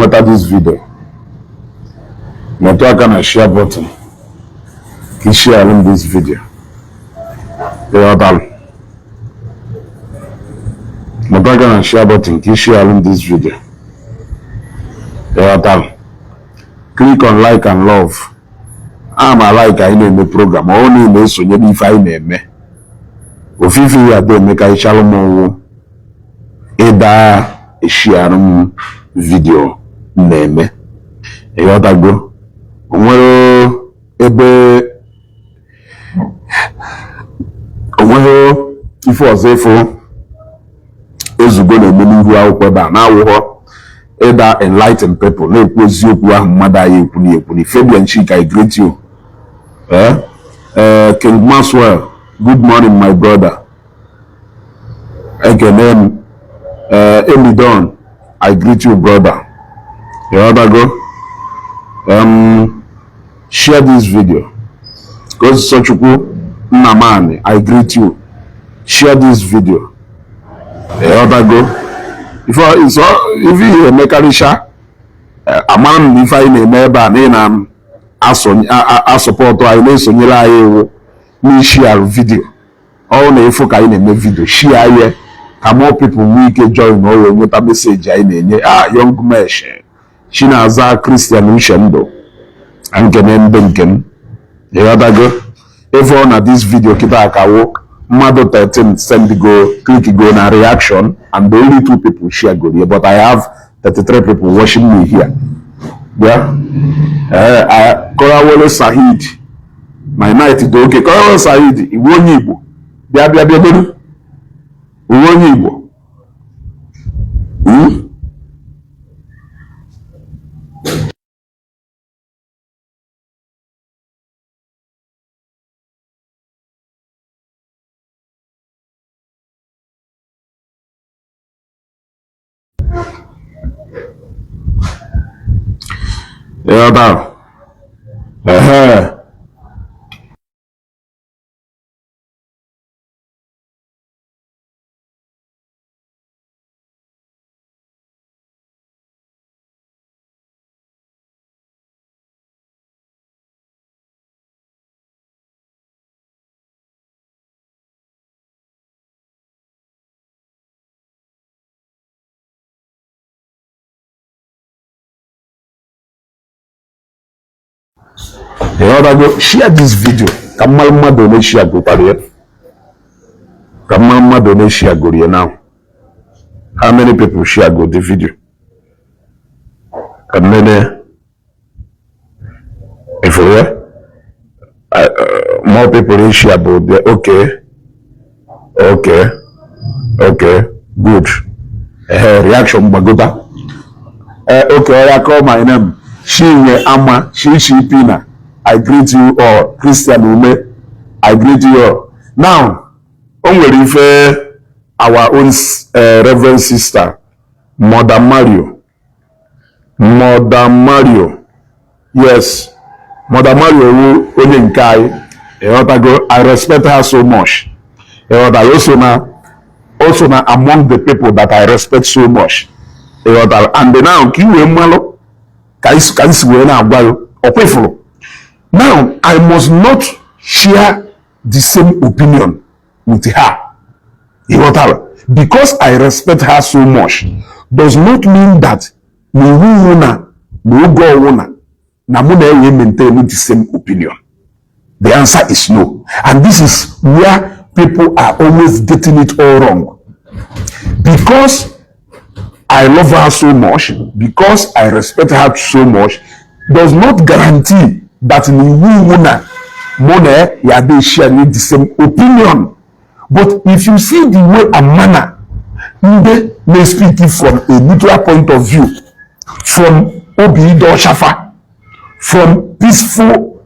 nweta this video, metụ aka na share button ka i share this video. Metụ aka na share button ka i share this video. Click on like and love. I'm a like I na-eme program only na-esonye n'ife anyị na-eme. Ofifi ya do make I challenge mo ịda share video na-eme. Ịghọtago? Onwere ife ọzọ ifo ezugbo na-eme n'ihu akwụkwọ ebe a na-awụghọ ịda enlighten people na-ekwu eziokwu ahụ mmadụ anyị ekwu. Fabian Chika, I greet you. King Maxwell, good morning my brother. Again, Elidon, I greet you brother. You other go? Share this video. Because Sochukwu Nnamani, I greet you. Share this video. You other go? If you make a risha, a man if I never name I support I know Sonila me share video. All the folk I make video share here. More people make a join or with a message I name young mesh. She knows a Christian Ushendo and Kenan Benken. The other go. If on this video kita walk. Mother 13 send go click go na reaction and the only 2 people share go here, but I have 33 people watching me here. Yeah. Korawole Sahid. My night is okay. Korawole Sahid, Igbo Igbo. Bia Igbo. Yeah, about. The other go share this video. Kamalma donate share go pariye. Kamalma donate share go here now. How many people share go the video? Kamene. If more people share go there. Okay. Good. Reaction bagota. Okay, I call my name. Ama, Pina. I greet you all. Christian Ume, I greet you all. Now, we refer our own Reverend Sister, Mother Mario. Yes, Mother Mario I respect her so much. Also now among the people that I respect so much. And now, now, I must not share the same opinion with her. Because I respect her so much, does not mean that we maintain the same opinion. The answer is no. And this is where people are always getting it all wrong. Because I love her so much, because I respect her so much, does not guarantee that they share the same opinion. But if you see the way and manner they may speak it from a neutral point of view, from Obido Shafa, from peaceful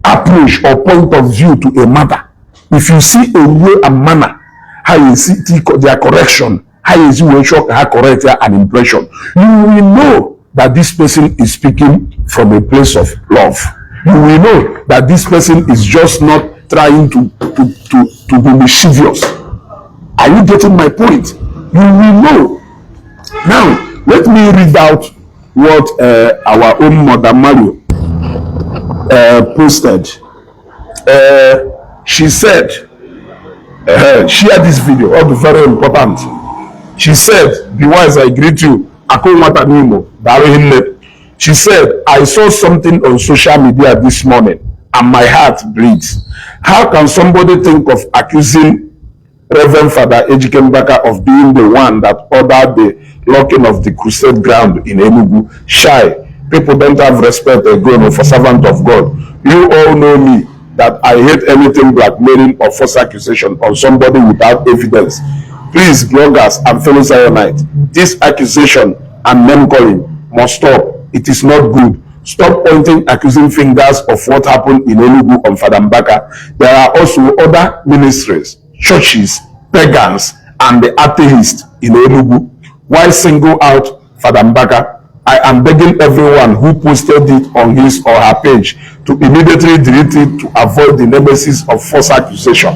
approach or point of view to a matter, if you see a way and manner how you see their correction, how you see when shock her correct an impression, you will know that this person is speaking from a place of love. You will know that this person is just not trying to be mischievous. Are you getting my point? You will know. Now, let me read out what our own mother Mario posted. She said, share this video, all the very important. She said, be wise, I greet you. She said, I saw something on social media this morning and my heart bleeds. How can somebody think of accusing Reverend Father Ejike Mbaka of being the one that ordered the locking of the crusade ground in Enugu? Shy. People don't have respect again for servant of God. You all know me that I hate anything blackmailing or false accusation on somebody without evidence. Please, bloggers and fellow Zionites, this accusation and name calling must stop. It is not good. Stop pointing accusing fingers of what happened in Enugu on Father Mbaka. There are also other ministries, churches, pagans, and the atheists in Enugu. Why single out Father Mbaka? I am begging everyone who posted it on his or her page to immediately delete it to avoid the nemesis of false accusation.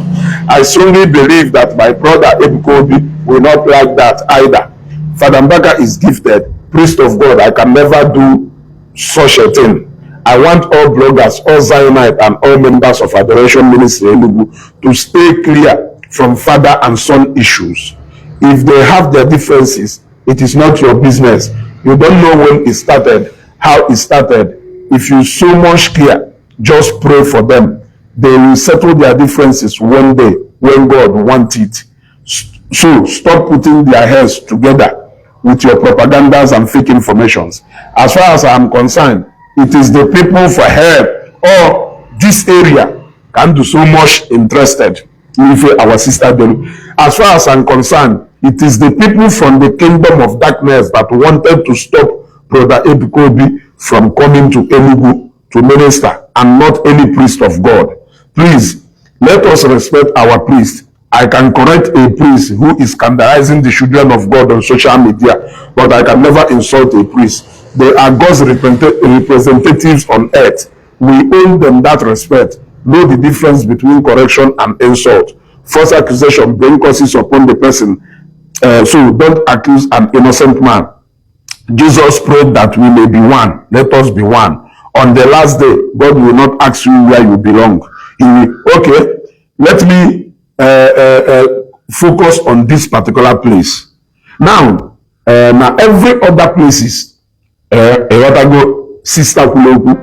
I strongly believe that my brother Ebukobi will not like that either. Father Mbaka is gifted, priest of God. I can never do such a thing. I want all bloggers, all Zionites, and all members of Adoration Ministry Enugu to stay clear from father and son issues. If they have their differences, it is not your business. You don't know when it started, how it started. If you so much care, just pray for them. They will settle their differences one day when God wants it. So stop putting their heads together with your propagandas and fake informations. As far as I am concerned, it is the people for help or this area can do so much interested in our sister Delu. As far as I'm concerned, it is the people from the kingdom of darkness that wanted to stop Brother Ebukobi from coming to Enugu to minister and not any priest of God. Please, let us respect our priest. I can correct a priest who is scandalizing the children of God on social media, but I can never insult a priest. They are God's representatives on earth. We owe them that respect. Know the difference between correction and insult. False accusation bring curses upon the person. So don't accuse an innocent man. Jesus prayed that we may be one. Let us be one. On the last day, God will not ask you where you belong. He will, okay, let me focus on this particular place. Now every other places, Sister Kuloku,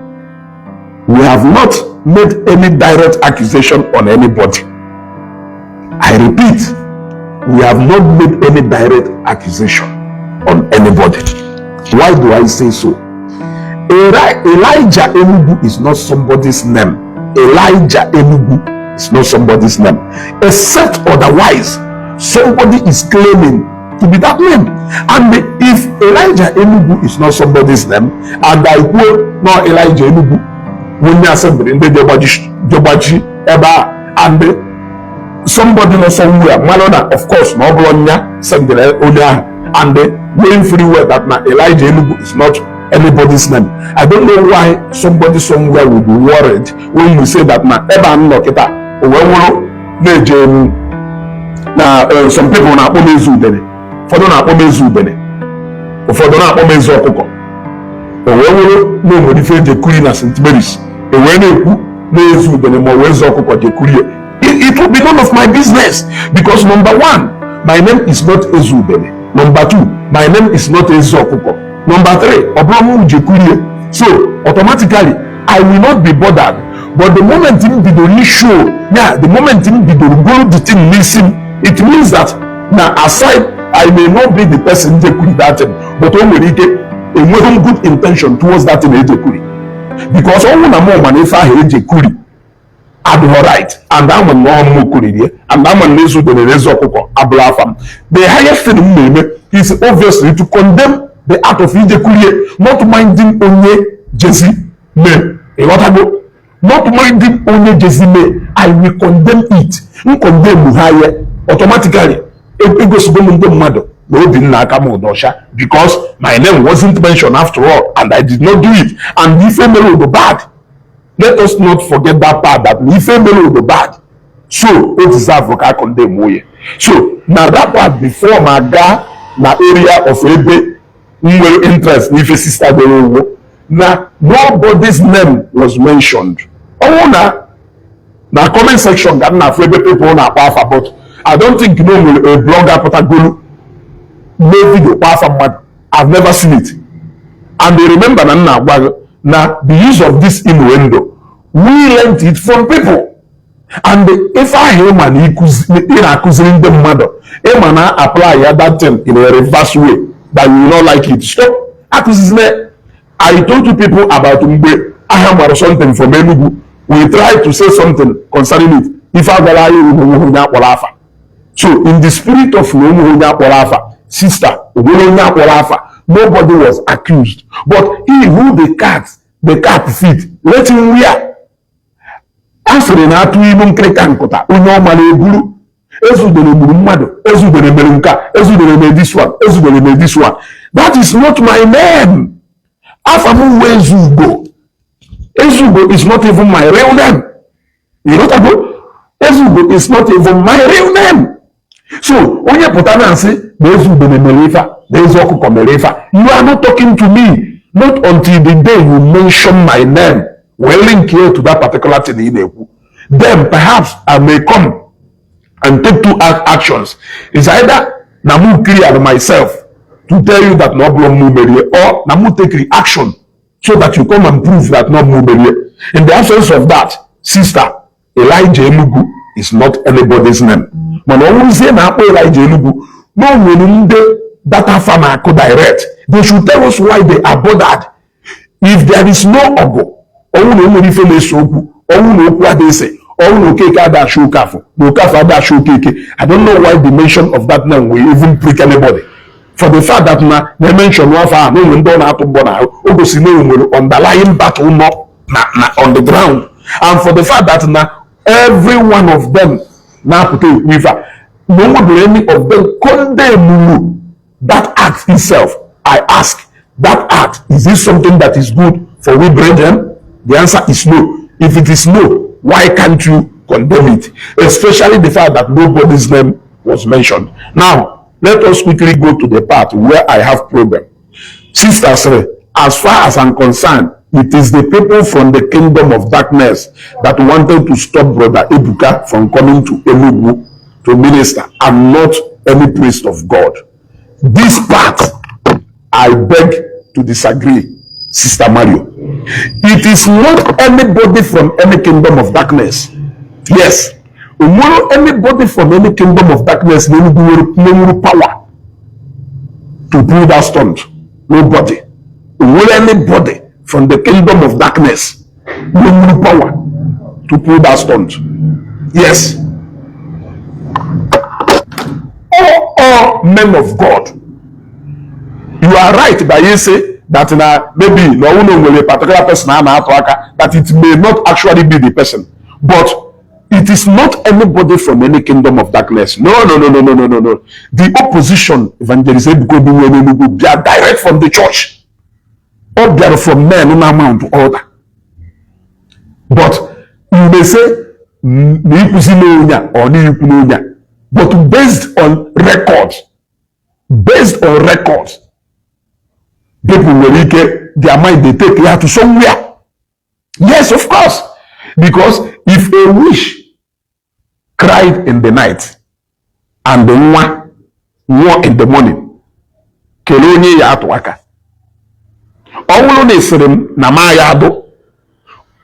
we have not made any direct accusation on anybody. I repeat, we have not made any direct accusation on anybody. Why do I say so? Elijah Enugu is not somebody's name. Elijah Enugu is not somebody's name. Except otherwise, somebody is claiming to be that name. And if Elijah Enugu is not somebody's name, and I quote, no Elijah Enugu, when they assembly in the Jobaji Eba, and somebody no somewhere, Malona, of course, no Bronya, Sandra Onya, and knowing free well that now Elijah Enugu is not anybody's name. I don't know why somebody somewhere will be worried when you say that now Eba Nokita, now some people na Omezu Bene, for don't have Omezu Bene, or for don't have Omezu Okoko, or no modify the Queen as St. Mary's. It will be none of my business because number one, my name is not Ezubene. Number two, my name is not Ezokuko. Number three, Obramu Jekurie. So automatically, I will not be bothered. But the moment in the show, the moment in the go the thing missing, it means that now aside, I may not be the person Jekuri that thing, but only get a good intention towards that thing Jekuri. Because all one more if I hate Jekuri. I'd right, and I'm a normal Kuridia, and I'm a Nesu de Rezoko, Ablafam. The highest thing is obviously to condemn the act of Ijekurie, not minding only Jesse me. Not minding only Jesse me. I will condemn it. You condemn Muhaye automatically. It goes to the mother. Because my name wasn't mentioned after all, and I did not do it. And if I will go bad. Let us not forget that part that if a will be bad, so it is avoka condemn way. So now that part before my guy, na area of Ebe, interest if a sister now nobody's name was mentioned. Oh na comment section that na for people on our but I don't think a blogger Potagulu made video I've never seen it. And they remember now the use of this innuendo, we learned it from people. And if I hear man accusing the mother, a man apply that thing in a reverse way that you will not like it. Stop accusing. I told you people about Mbe Aham or something from Enugu. We try to say something concerning it. If I so in the spirit of sister, nobody was accused. But he who the cat feet, let him wear. Asịrị na atụ ibu nkịrịka nkụta onye ọma na-eburu ezudere gburu mmadụ ezudere mere nka ezudere me this one ezudere me this one. That is not my name. Afamu Ezugbo. Ezugbo is not even my real name. You know what? Ezugbo is not even my real name. So onye pụta na nsị na ezudere mere ife na ezi ọkụkọ mere ife, you are not talking to me. Not until the day you mention my name. Will link here to that particular thing in Igbo. Then perhaps I may come and take two actions. It's either Namu clear myself to tell you that no blom muberie, or Namu take reaction so that you come and prove that no muberie. In the absence of that, sister, Elijah Enugu is not anybody's name. When always say na Elijah Enugu, no meaning data farmer could direct. They should tell us why they are bothered. If there is no ogo, I don't know why the mention of that name will even prick anybody. For the fact that they mention one for no underlying battle on the ground, and for the fact that every one of them now put a river, no any of them condemn that act itself. I ask, that act, is this something that is good for we brethren? The answer is no. If it is no, why can't you condemn it? Especially the fact that nobody's name was mentioned. Now, let us quickly go to the part where I have problem. Sisters, as far as I'm concerned, it is the people from the kingdom of darkness that wanted to stop Brother Ebuka from coming to Enugu to minister, and not any priest of God. This part, I beg to disagree, Sister Mario. It is not anybody from any kingdom of darkness. Yes. Anybody from any kingdom of darkness no power to pull that stunt. Nobody. Anybody from the kingdom of darkness no power to pull that stunt. Yes. All men of God. You are right by you say that maybe no one will a particular person that it may not actually be the person, but it is not anybody from any kingdom of darkness. No. The opposition, evangelist, they are direct from the church, or they are from men in amount to order. But you may say but based on records, people will get their mind, they take it to somewhere. Yes, of course. Because if a wish cried in the night and the one in the morning, kelonye ya atwaka. Owulo nesrim na ma ya do.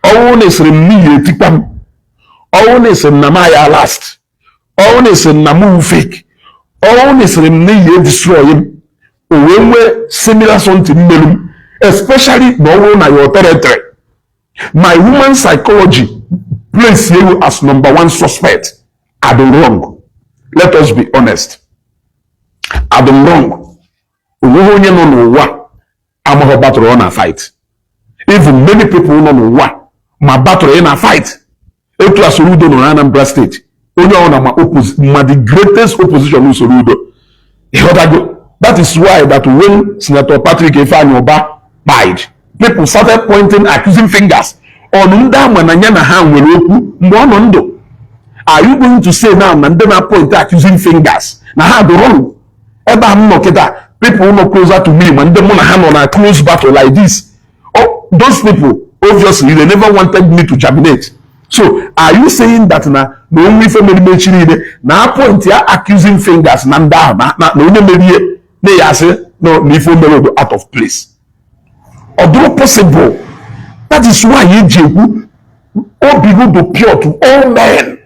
Owulo nesrim ni yetikam. Owulo nesrim na ma ya last. Owulo nesrim na mu fake. Owulo nesrim ni ye destroy him. Similar something, especially na your territory. My woman psychology place you as number one suspect. Are they wrong? Let us be honest. Are they wrong? I'm a battle on a fight. Even many people don't know what my battle in a fight. It was Soludo on Anambra State. The greatest opposition is Soludo. That is why that when Senator Patrick Ifeanyi died, people started pointing, accusing fingers. Are you going to say now and then I point accusing fingers? Now how the wrong? people who are closer to me, when they want to hand on a close battle like this. Oh, those people, obviously, they never wanted me to germinate. So, are you saying that now, the only family mentioning now point here accusing fingers, nanda, no only maybe they say no, me for me out of place. Although possible, that is why you all be good to pure to all men.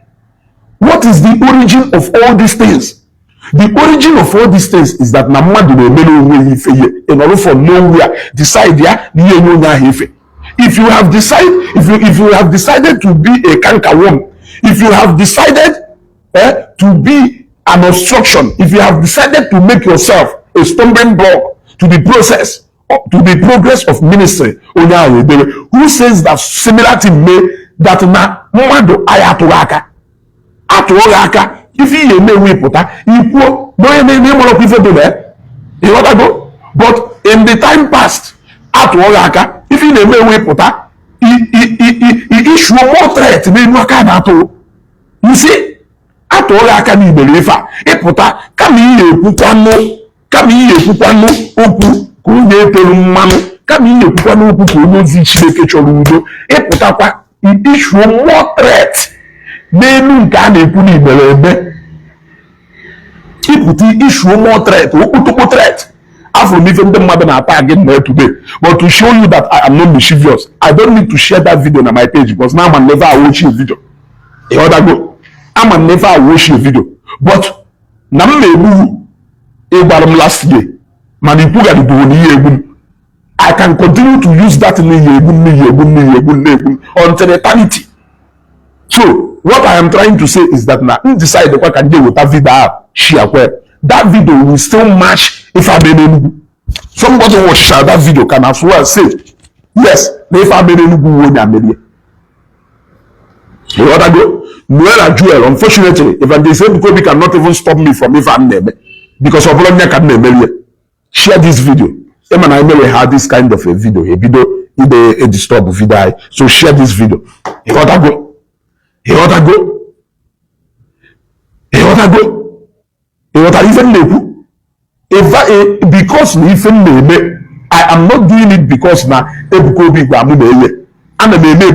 What is the origin of all these things? The origin of all these things is that Namadu in order for nowhere decide if you have decided if you have decided to be a cankerworm, if you have decided to be an obstruction, if you have decided to make yourself a stumbling block to the process, to the progress of ministry, who says that similar thing may that na Namadu ayatolaka atolaka. If you may we put equal, no name of people do that. You want to go? But in the time past, at Wagaka, if you may we put he issue more threat than Wakanato. You see, at Wagaka, ni believer, a puta, come here, Pupano, Oku, Kunye Pelumano, come here, Pupano, Puno, Zichikechurudo, a puta, he issue more threat. Nenu kane kuni belebe. Iputi issue more threat. Utuko threat. After leaving the mother and again there today. But to show you that I am not mischievous, I don't need to share that video on my page because now I'm never watching a video. You other go. I'm never watching a video. But now last year, I can continue to use that until eternity. So what I am trying to say is that now decide what can do with that video share where that video will still match if I been somebody will share that video can as well say yes if I been you know that go Noel Joel unfortunately if they say because cannot even stop me from if I'm there because of London can name share this video. Em and I never had this kind of a video a disturb video so share this video. You know that go. You want to go? You want to go? You want to even level? Because even I am not doing it because now and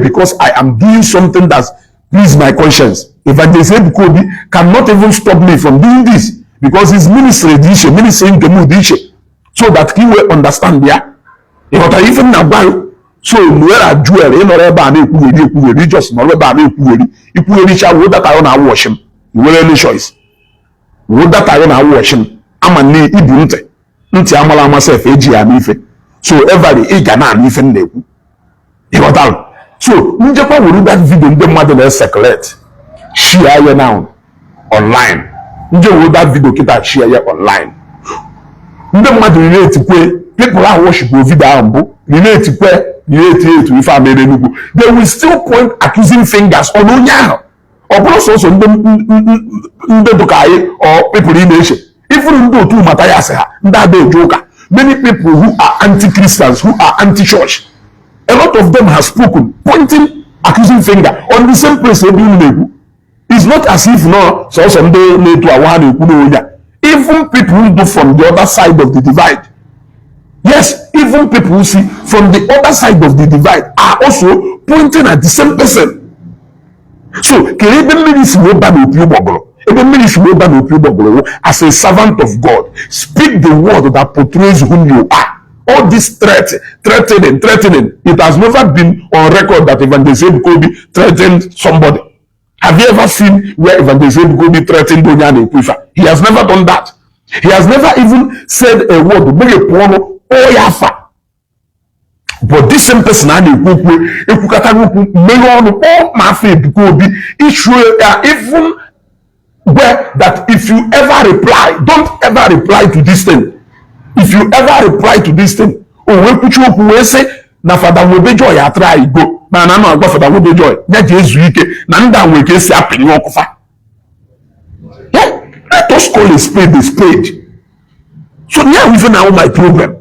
because I am doing something that's please my conscience. If I say Kobe cannot even stop me from doing this because his ministry ministry to move so that he will understand there. You want to even now. So Noel Joel, you know, just no that I wanna wash him. You will any choice. Would that I wanna wash him? I'm a knee ibunte. Ntiamala myself, AG. So everybody, Igana, even they. You know that. So, Njapa will do that video, the mother circulate. Share now online. Njapa will that video kita share online. The mother relate to people are worship video relate to if I made they will still point accusing fingers on Onya or also or people in nation. Even though two Matthias that they joker. Many people who are anti-Christians, who are anti-church, a lot of them have spoken, pointing accusing finger on the same place they do. It's not as if no so someday need to a even people who do from the other side of the divide. Yes, even people who see from the other side of the divide are also pointing at the same person. So, as a servant of God, speak the word that portrays whom you are. All this threatening, it has never been on record that Evangelist Kobe threatened somebody. Have you ever seen where Evangelist Kobe threatened Donyan Ekwifa? He has never done that. He has never even said a word. Oh yafa, but this same person and even where that if you ever reply, don't ever reply to this thing. If you ever reply to this thing, oh we put you say na father will be joy ya try go. Na no go father will be joy. Na Jesu ike na nda we ke si apin okofa. Yeah, let us call a spade. So now even now my problem.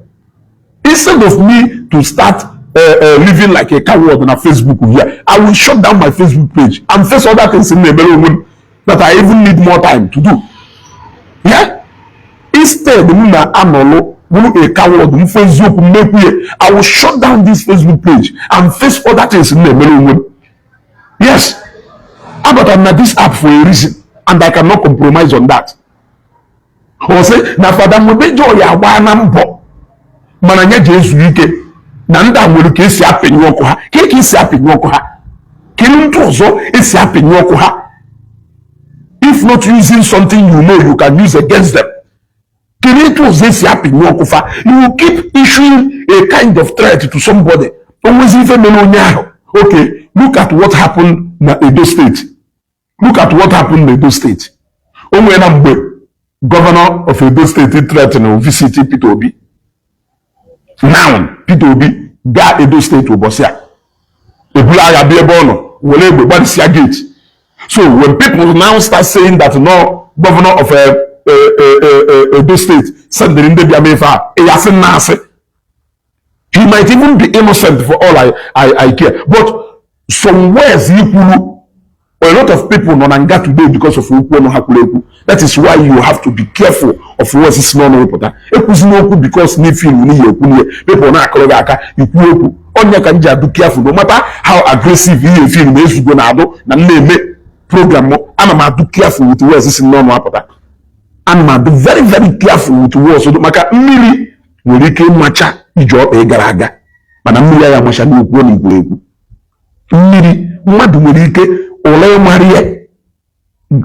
Instead of me to start living like a coward on a Facebook here, I will shut down my Facebook page and face other things in the that I even need more time to do. Yeah? instead a coward, I will shut down this Facebook page and face other things in the middle. Yes, but I'm not this app for a reason, and I cannot compromise on that. Or say, na Father Mobejo ya wana mbo, mananya Jesu ike, na nda mwelu ke isi ape nyoko ha, ke isi ape nyoko ha, ke ntozo isi ape nyoko ha. If not using something you know you can use against them, you will keep issuing a kind of threat to somebody. Always even okay, look at what happened in Edo State. Look at what happened in Edo State. Governor of Edo State threatened to visit Peter Obi. Now, Peter Obi got Edo State to Bosia. So when people now start saying that no, governor of Edo State said the Indebiamefa, he might even be innocent for all I care. But some words a lot of people non-anga today because of that is why you have to be careful of words is not important. Because people not be careful no matter how aggressive you feel program I'm do careful with words is not important. I'm be very very careful with words so maka mmiri nwere ike macha ijo gara aga mana mmiri ya macha n'okwu n'igwe mmiri mmadụ nwere ike ole marie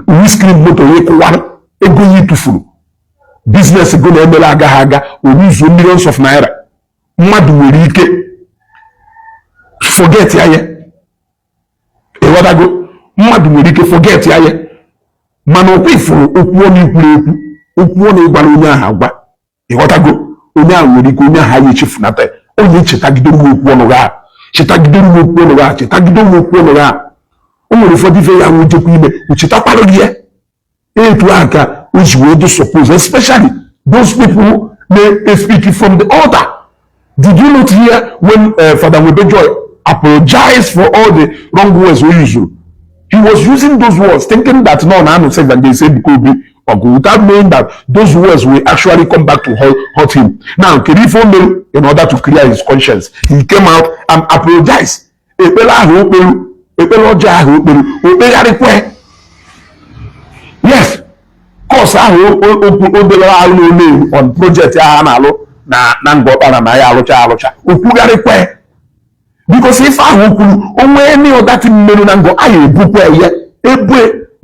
windscreen motor ye kwara ego yi tufuru business go na emela aga oluzo millions of naira mmadụ nwere ike forget ya ewadago mmadụ nwere ike forget ya mana okwu ifuru okwu n'ikwuru okwu na-ịgbara onye ahụ agwa ịghọtago onye ahụ nwere ike onye ahụ anyị echefunata onye echetagidere okwu ọnụ ha chetagidere okwu ọnụ ha chetagidere okwu ọnụ ha o nwere ụfọdụ ife ya nwejekwa ime uchetakwara gị ya etu ahụ ka o ji wee do suppose especially those people may speak from the altar. Did you not hear when Father Mobejo apologized for all the wrong words we use? He was using those words, thinking that no, I said that they said could be or without knowing that those words will actually come back to hurt him. Now, Kerifo knew in order to clear his conscience, he came out and apologized. Yes, cause on project because if I would any other thing go I book where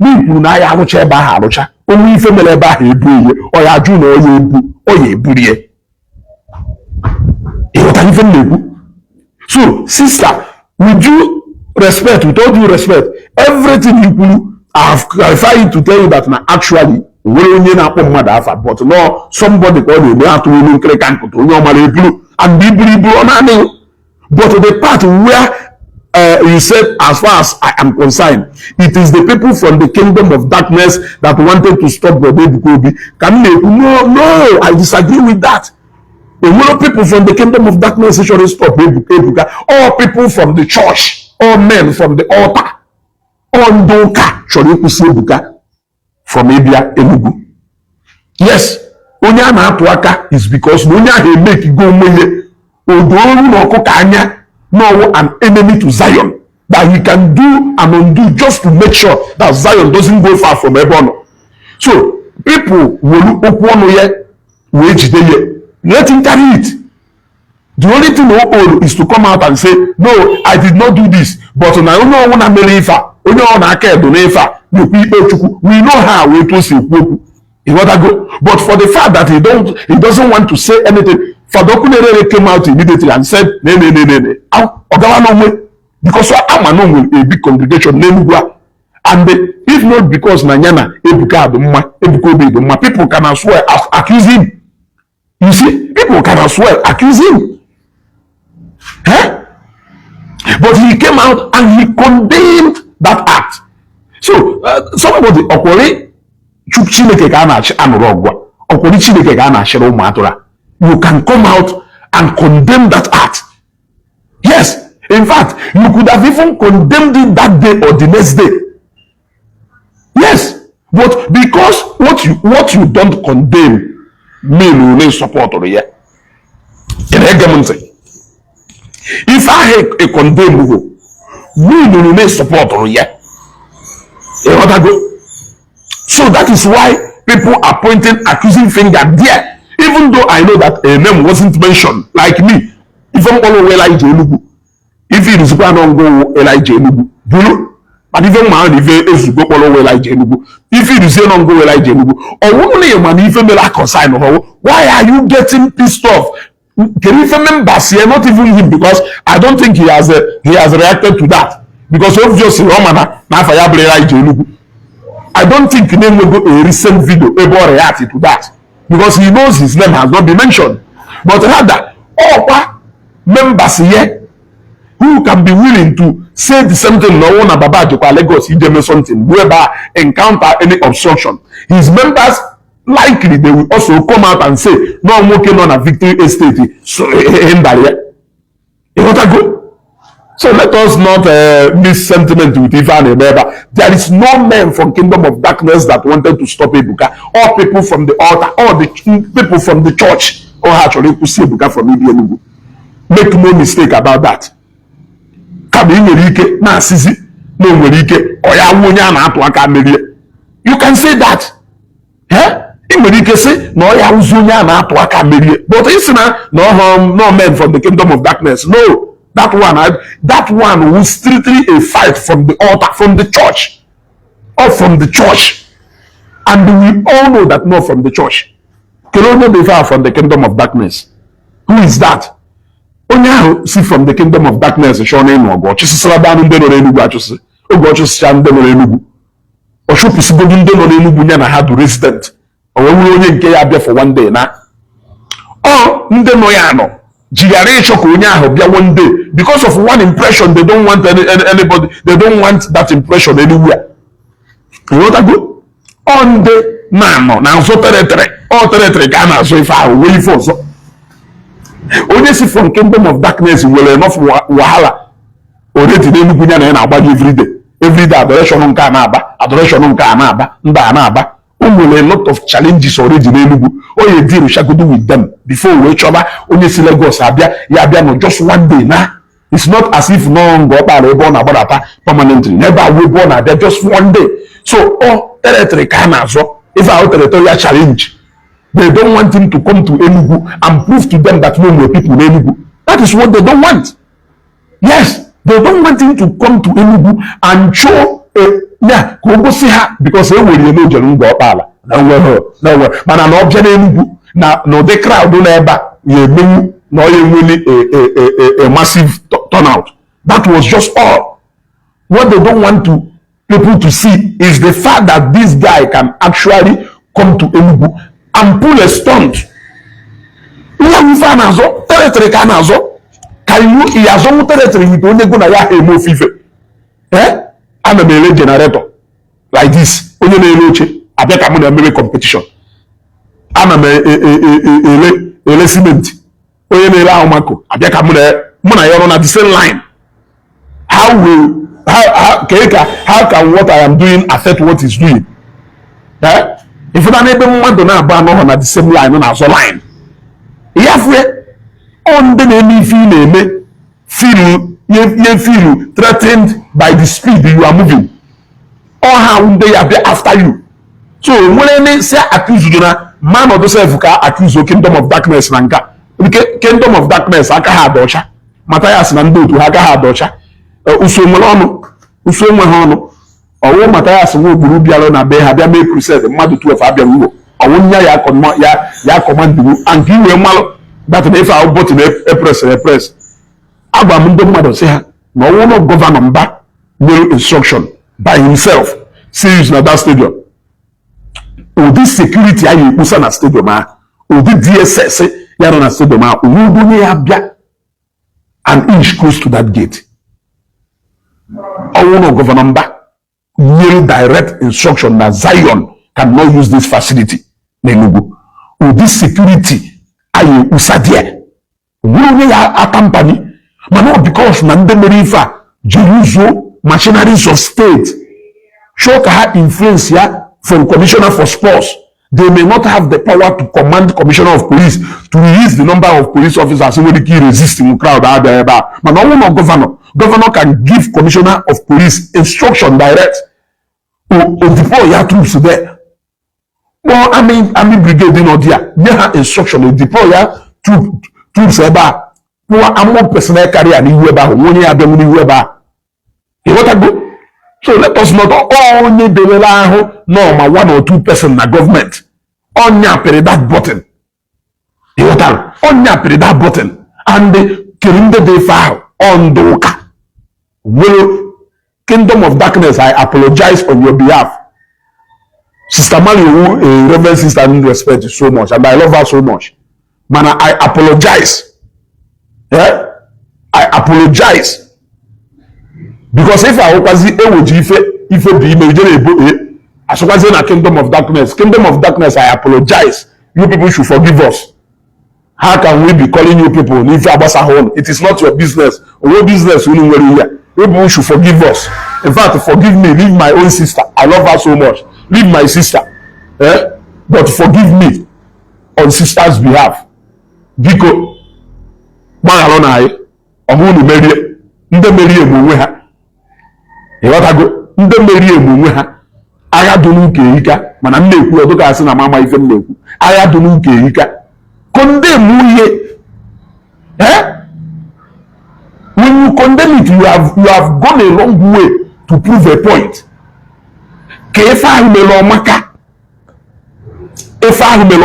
n'ikwu na ya arụcha ebe ahụ arụcha onwe ife mere ebe ahụ ebu ihe ọ ya ajụ na ọ ya eburie ịghọta ife na-ekwu. So sister, with due respect, with all due respect, everything you kwuru I have clarified to tell you that na actually nwere onye na-akpọ mmadụ afa but no somebody ka ọ na-eme atụ olu nkịrịka nkụta onye ọ mara eburu and iburu ọ na-adịghị but the part where you said, as far as I am concerned, it is the people from the kingdom of darkness that wanted to stop the baby Kobe. No, I disagree with that. A lot of people from the kingdom of darkness should stop Ebuka. All people from the church, all men from the altar, all Ndoka should Ebuka from Abia Enugu. Yes, Onya na atuaka is because Onya he make go mwenye Odoru no kokanya. No, an enemy to Zion that he can do and undo just to make sure that Zion doesn't go far from Ebono. So people will let him carry it. The only thing is to come out and say, no, I did not do this, but we know how we to see. But for the fact that he doesn't want to say anything, Fadokunere came out immediately and said, no. Because I'm a big congregation, and if not because Nanyana, Ebuka, people can as well accuse him. You see, people can as well accuse him. Huh? But he came out and he condemned that act. So, somebody, you can come out and condemn that act. Yes, in fact, you could have even condemned it that day or the next day. Yes, but because what you don't condemn men will support or yeah. In hegemony. If I condemn who, men will support or yeah. So that is why people are pointing accusing finger there. Even though I know that a name wasn't mentioned, like me, if I'm all Elijah Enugu, if it is going to go Elijah Enugu, do you? But even man, if it is go all Elijah Enugu, if it is not go Elijah Enugu, or only a man, if you make a consign, why are you getting pissed off? Can you remember? Not even him, because I don't think he has reacted to that. Because obviously, I don't think name will go a recent video able reacted to that, because he knows his name has not been mentioned. But rather, all members here who can be willing to say the same thing, no one about Lagos, he did something, whereby encounter any obstruction. His members likely they will also come out and say, no, I'm working on a victory estate. So in barrier. You know what I go? So let us not miss sentiment with Ivan and Eba. There is no man from Kingdom of Darkness that wanted to stop Ebuka. All people from the altar, all the people from the church, all actually to see Ebuka from Enugu. Make no mistake about that. You can say that. Say no, but it's no man from the Kingdom of Darkness. No. That one was strictly a fight from the altar, from the church, or from the church. And we all know that not from the church. Can only be far from the Kingdom of Darkness. Who is that? Only see from the Kingdom of Darkness, show name or God. Just Salaban and Denorenugu, or God just Shan Denorenugu. Or should be Sibodin Denorenugu had resident. Or we only get for one day now. Oh, Ndenoyano. One day because of one impression. They don't want anybody, they don't want that impression anywhere. You know that good? On the now so territory, all territory Ghana so far away for so only see from Kingdom of Darkness will enough wahala already they look every day adoration on Kanaba, adoration on Kanaba, Ndanaba. A lot of challenges already in Enugu. All you deal we shall go do with them before we each other. Only see Lagos Abia no just one day now. It's not as if no go born about permanently. Never we born there just one day. So all territory can also if our territorial challenge. They don't want him to come to Enugu and prove to them that no more people in Enugu. That is what they don't want. Yes, they don't want him to come to Enugu and show yeah, go see her because they will know Jerungo Pala. No, but an object now, no, the crowd don't ever you no, you really a massive turnout. That was just all. What they don't want people to see is the fact that this guy can actually come to Enugu and pull a stunt. Territory can you he has own territory with only go na ya emo fife. I'm a generator like this. Only I bet I'm going to competition. I'm a cement. Only I bet I'm on the same line. How can what I am doing affect what he's doing? If you don't even want to know about on the same line, on our line, you have on the name feel threatened by the speed you are moving, or how they are after you. So when they say accuse you, man of yourself accuse you Kingdom of Darkness nanka. Kingdom of Darkness akaha dosha. Matthias nando to hakaha dosha. Usomolono. Or Matthias wo guru bialo na be habia make crusade madu 12 abia wo. Awunya ya command you and you will malo that if I bought in a press. Abamundo mother say no one of governor back no instruction by himself. See you in that stadium. Or this security I use na stadium or the DSS ya na stadium who do ne abia an inch close to that gate. One of governor back no direct instruction that Zion cannot use this facility. Or this security I use there. We only a company. But not because Nandemerifa, Jerusalem, machineries of state, show her influence here from Commissioner for Sports, They may not have the power to command commissioner of police to release the number of police officers who will resist in crowd. But no governor. Governor can give commissioner of police instruction direct to deploy your troops there. Well, I mean brigade in Odia. They have instruction to deploy your troops there. I'm more personal career than you ever. Only I don't know ever. You want to go? So let us not only develop no 1 or 2 person in the government. Only apere that button. You want to? Only apere that button. And the Kirimde de file on Doka. Will Kingdom of Darkness, I apologize on your behalf. Sister Mali, Reverend Sister, I respect you so much, and I love her so much. Man, I apologize. Yeah? I apologize. Because if I was if be major as was in a Kingdom of Darkness, I apologize. You people should forgive us. How can we be calling you people? It is not your business. Your business will here. You people should forgive us. In fact, forgive me. Leave my own sister. I love her so much. Leave my sister. But forgive me on sister's behalf. Biko, Mangalonai, Omuni Mary, Ndemeri Muha. Iwatago ndị mmeri emume ha agha dị n'uke yika mana nnekwu odoka asị na mama ife nnekwu agha dị n'uke yika condemn ihe when you condemn it you have gone a long way to prove a point ka ife ahụ mere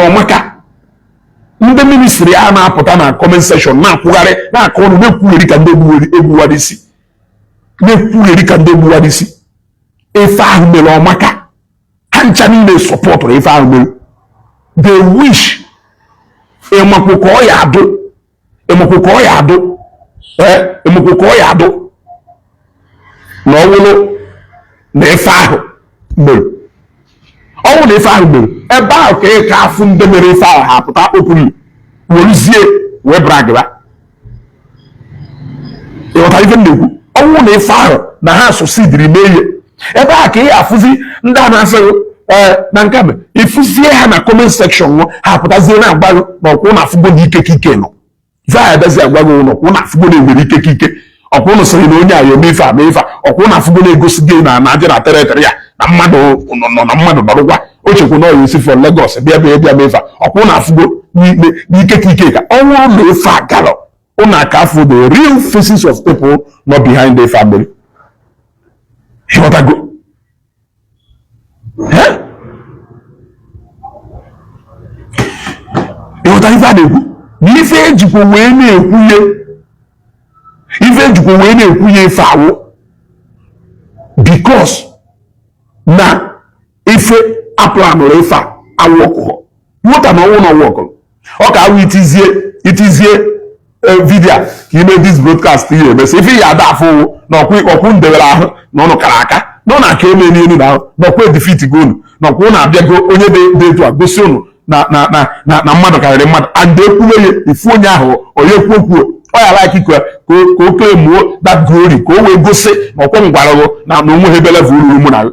ọmaka ndị ministry a na-apụta na comment section na-akwụgharị na-akọ ọnụ na-ekwugheri ka ndị egbuwadisi ife ahụ mere ọmaka ha ncha niile sọpọtụrụ ife ahụ mere they wish ịmakwụkwọ ọ ya adụ na ọwụlụ na ife ahụ mere ọnwụ na ife ahụ mere ebe ahụ ka ị ka afụ ndị mere ife ahụ ha pụta okpuru weruzie wee bragba ịghọta ife na-ekwu ọnwụ na ife ahụ na ha succeediri mee ihe ebe a ka ị afụzi ndị a na-asịghị na nke a ịfụzie ha na comment section ha pụtazie na agbaghị na ọkwụ na afụgo na ike nọ vaya dazi agbaghị ụlọ ọkwụ na afụgo na enwere ike ọkwụ na sịrị na onye a ya eme ife ama ife ọkwụ na afụgo na egosi gị na adị na teritori ya na mmadụ nọrụgwa o chekwa na ọya esi from Lagos bịa mee ife ọkwụ na afụgo n'ike ka ọnwụ na ife a galọ ụnụ aka afụ the real faces of people not behind the family. Ịghọtago? Ịghọta ife a na-ekwu n'ife ejikwa wee na-ekwunye ife awụ because na ife aplanụrụ ife awụ ọkụkọ nwụta na ọnwụ na ọwụ ọkụkọ ọ ka awụ itizie vidio ka ime dis broadcast ihe emesi ife ya ada afụ na ọkwụ ndewere ahụ na ọnụ kara aka na ọ na-aka eme n'elu na ahụ na ọkwụ edifiti go unu na ọkwụ na-abịago onye dị etu a gosi unu na mmadụ karịrị mmadụ and ekwuwe ya ifu onye ahụ onye kwuo ọ ya like ka o kee muo that glory ka o wee gosi na ọkwụ ngwarụrụ na onwe ha ebele vụrụ mụ na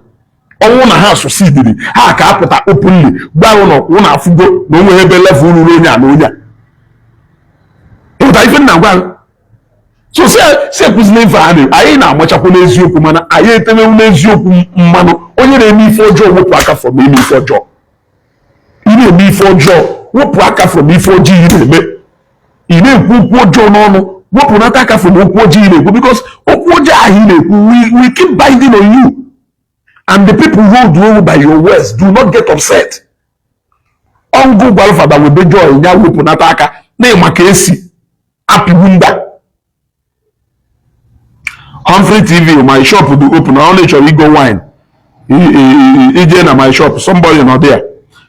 ọnwụ na ha succeediri ha ka apụta openly gbarụ na ọkwụ na-afụgo na onwe ha ebele vụrụ onye a na onye a ịhụta ife nna gwa so si ekwuzina ife anyị na-amachakwa n'eziokwu mana anyị etemewu n'eziokwu mmanụ onye na-eme ife ọjọọ wepụ aka from ime ife ọjọọ ị na-eme ife ọjọọ wepụ aka from ife ọjọọ ị na-eme ị na-ekwu okwu ọjọọ n'ọnụ wepụnata aka from okwu ọjọọ ị na-ekwu because okwu ọjọọ ahụ ị na-ekwu we keep binding on you and the people who do by your words do not get upset ọngụ gwara fada webe joy ya wepụnata aka na ịma ka esi apịgbu mba Humphrey TV, my shop will be open. I only shall we go wine. EJ na my shop. Somebody not there.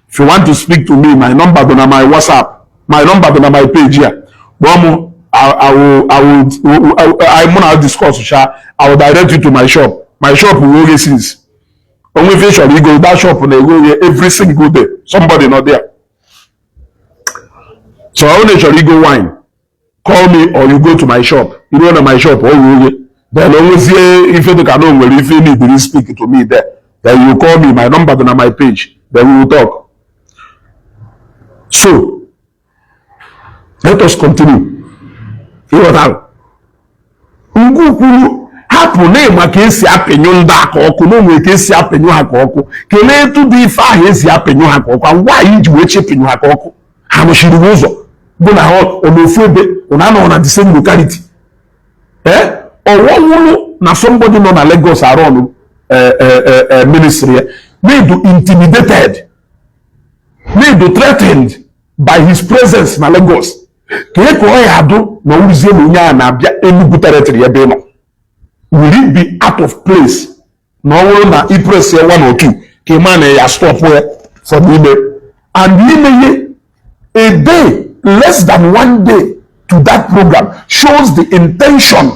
If you want to speak to me, my number on my WhatsApp, my number on my page here. Bomo, I'm gonna discuss. I will direct you to my shop. My shop will always since. Only if you go that shop and they go here every single day. Somebody not there. So I only shall we go wine. Call me or you go to my shop. You go to my shop or you then always if you can know if you need to speak to me there, then you call me, my number on my page, then we will talk. So let us continue. Ngukwu hapụ na ịma ka esi apịnyụ ndị aka ọkụ na onwe ka esi apịnyụ ha ka ọkụ kelee etu dị ife ahụ esi apịnyụ ha ka ọkụ ngwa anyị ji wee chepịnyụ ha ka ọkụ ha mechiri ụzọ bụ na ha n'ofu ebe ụna anọ na the same locality ọwọwụlụ na somebody nọ na Lagos arụ ọnụ ministry ya na-edu intimidated na-edu threatened by his presence na Lagos ka e ka ọ ya adụ na oruzie na onye a na-abịa Enugu territory ebe nọ will it be out of place na ọ bụrụ na ipress ya 1 or 2 ka ịma na ya stop ya for n'ime and n'ime a day less than 1 day to that program shows the intention.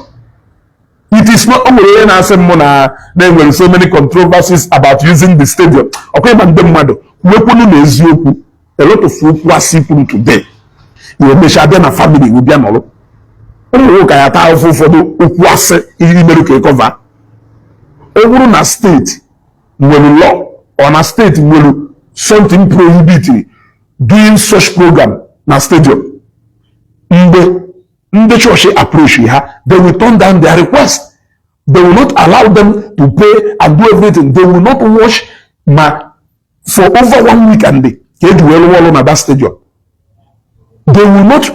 It is not only na asị m na there were so many controversies about using the stadium. Okay, man, dem mmadụ wepụnụ na eziokwu a lot of okwu asị kwuru today. You mecha bịa na family will bịa n'ọrụ. Ụmụ ka ya taa ụfọdụ okwu asị ihe mere ka ekọva. Ọ bụrụ na steeti nwere law or na steeti nwere something prohibited doing such program na stadium. Mgbe ndị chọọchị approach ha, they will turn down their request. They will not allow them to pay and do everything. They will not watch for over 1 week and day. Na that stadium. They will not.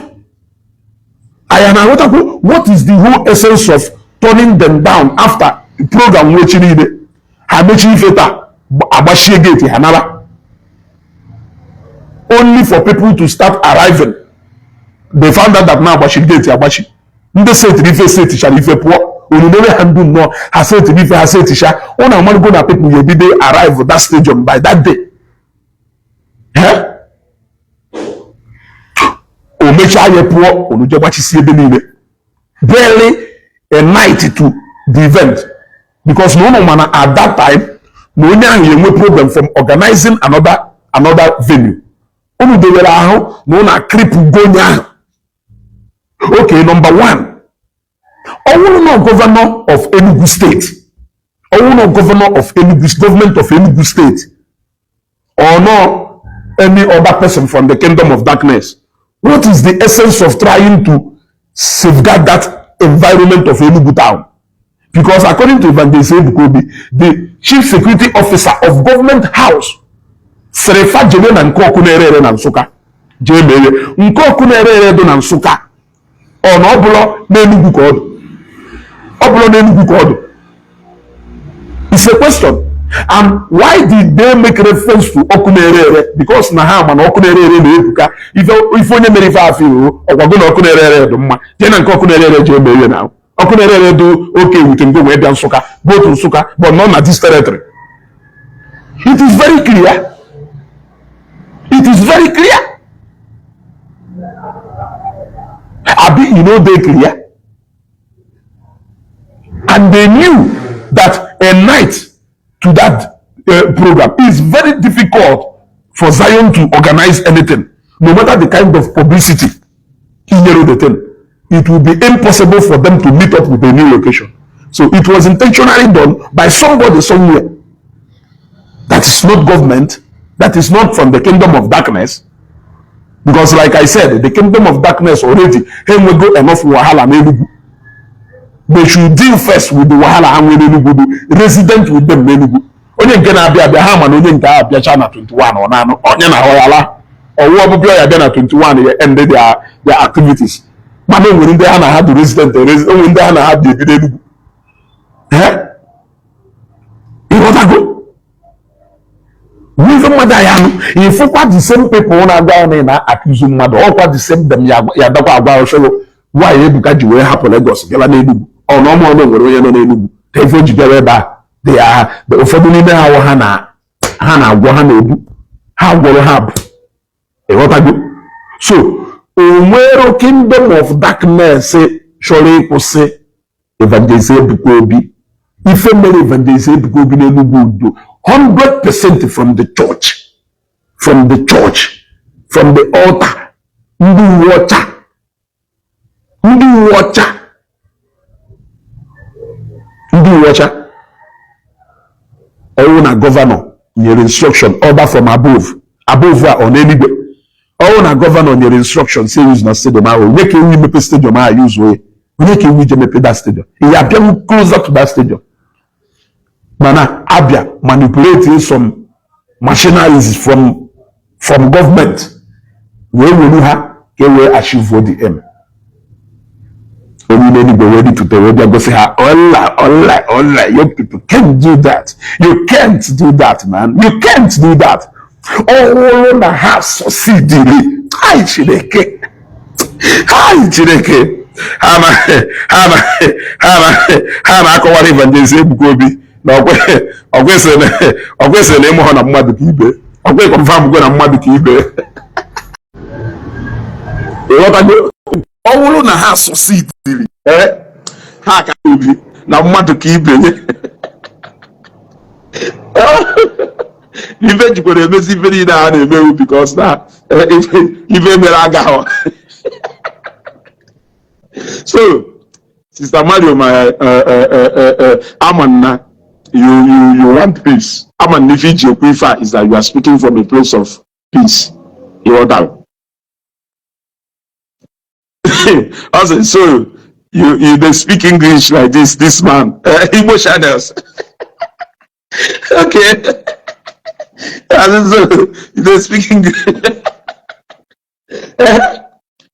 What is the whole essence of turning them down after the program which needed? Only for people to start arriving. They found out that now Abashi gate Abashi. Ndị set ife set shall ife poor. When you never handle no, has set ife has set sha. On a man go na people you be they arrive at that stadium by that day. O make sure you poor. Onu je Abashi see ebe niile. Barely a night to the event, because no man at that time no any problem from organizing another venue. Onu de were ahụ no na creep go nya. Okay, number 1. Owuno governor of Enugu State. Owuno governor of Enugu, government of Enugu State. Or no any other person from the kingdom of darkness. What is the essence of trying to safeguard that environment of Enugu town? Because according to Evangelist Ebukobi, the chief security officer of government house, Serefa Jene na Nkoku na-ere na Nsụka. Jemele, Nkoku na-ere do na Nsụka. Ọ na ọbụlọ n'Enugu ka ọdụ. Ọbụlọ n'Enugu ka ọdụ. It's a question. And why did they make reference to Oku na-ere? Because na ha ma na Oku na-ere na-ebuka. If onye mere ife afọ iwu, ọgwago na Oku na-ere do mma. Je na nke Oku na-ere je mere na. Oku na-ere do okay we can go where bịa Nsụka, go to Nsụka, but not na this territory. It is very clear. It is very clear. Abi, you know, they clear. And they knew that a night to that program is very difficult for Zion to organize anything. No matter the kind of publicity, it will be impossible for them to meet up with a new location. So it was intentionally done by somebody somewhere. That is not government. That is not from the kingdom of darkness. Because like I said, the kingdom of darkness already will go enough wahala n'Enugu. They should deal first with the wahala and Enugu, resident with them n'Enugu. Onye nke na-abịa abịa ha ma na onye nke abịacha na 21 ọ na-anọ onye na hoyala ọwụ ọbụbịa ya bịa na 21 ya end their activities. Mana enwere ndị ha na ha dị resident enwere ndị ha na ha dị ebido Enugu. Ịghọtago? With mother yanu, if you the same people on a ground na accuse mother, all the same them ya dakwa agba osho why Ebuka ji wee hapụ Lagos gala na Enugu. Ọ no mo no nwere onye no na Enugu. Tefo ji bịara ebe a. They are the ụfọdụ n'ime ha na agwọ ha na ebu. Ha gwọrọ ha bụ. Ịghọtago? So, onwero kingdom of darkness chọrọ ịkwụsị Evangelist Ebukobi. Ife mere Evangelist Ebukobi na Enugu udo. 100% from the church, from the altar. Ndị watcher. Ọwụ na governor nyere instruction order from above on eluigwe. All na governor on your instruction say use na stadium. I will make we mepe stadium. I use way. We make we mepe that stadium. He appear closer to that stadium. Mana Abia manipulating some machineries from government. We will have we achieve for the aim. Only be ready to tell you go say Allah. You people can't do that. You can't do that, man. You can't do that. Oh, na have succeeded. Hi Chineke. Hama akọwara evangelist Ebuka Obi na ọkwesịrị na ịmụ ha na mmadụ ka ibe. Ọkwe confirm go na mmadụ ka ibe. Ọ bụrụ na ha succeeded, ha ka obi na mmadụ ka ibe. Ife jikwara emezi ife niile ha na-emewu because na ife mere agaghọ. So, Sister Mario, my Amanna, you want peace. Aman Nifiji Okwifa is that you are speaking from a place of peace. You are down. Also, so you they speak English like this man. Igbo channels. Okay. So they speak English.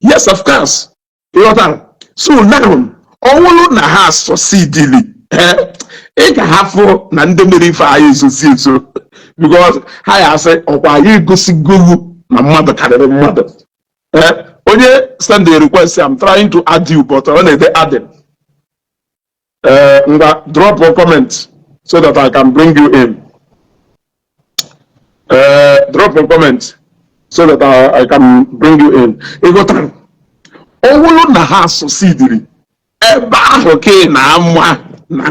Yes, of course. You are down. So now, all na has succeeded. It can have na ndị mere ife anyị so because ha ya say ọkwa anyị gosi golu na mmadụ karịrị mmadụ. Onye send the request, I'm trying to add you, but only they add them. Drop a comment so that I can bring you in. Drop a comment so that I can bring you in. Igotan. Owulu na ha succeeded. Ebe ahụ ke na ama na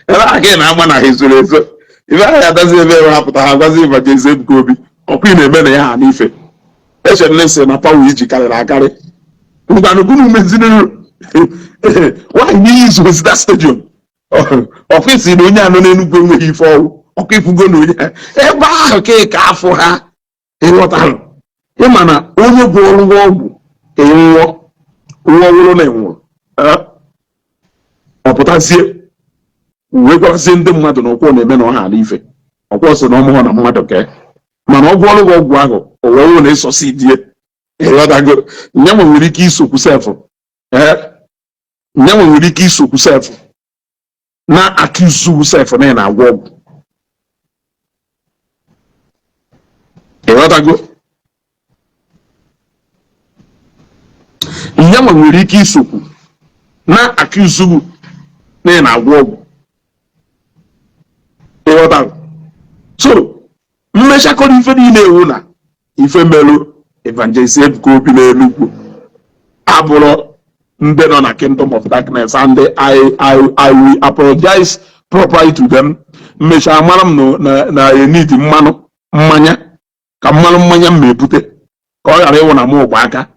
ebe ahụ ke na ama na hezuru ezo. Ibe ahụ ya dazi ebe ewe hapụta ha gwazi evangelist Ebuka Obi. Ọkwa ị na-eme na ya ha n'ife. Echenlese na power iji karịrị akarị. Ngwanụ gụnụ meziri why needs was that stadium? Ọfịs na onye anọ n'Enugwu enweghị ife ọwụ. Ọkụ ifugo na onye ebe ahụ ka afọ ha ịghọtalụ. Ịma na onye bụ ọrụ ọgwụ enwụọ nwụrụ na enwụrụ. Ọpụtazie wegwazie ndị mmadụ na ọkwọ na-eme na ọha ala ife. Ọkwọ so na ọmụghọ na mmadụ kee. Mana ọ gwọrọ ọgwụ ahụ o wee na ịsọsi die ịghọtago nyanwa nwere ike isokwu sefụ nyanwa nwere ike isokwu sefụ na akizu sefụ na ị na-agwọ ọgwụ ịghọtago nyanwa nwere ike isokwu na akizu na ị na-agwọ ọgwụ ịghọtago so mmechakọrọ ife niile ewu na ife melụ evangelist Ebuka Obi n'Enugwu abụrụ ndị nọ na kingdom of darkness and I will apologize properly to them. Mmecha mara m na need mmanya ka mmanụ mmanya m ebute ka ọ ghara ịwụ na m ụgba aka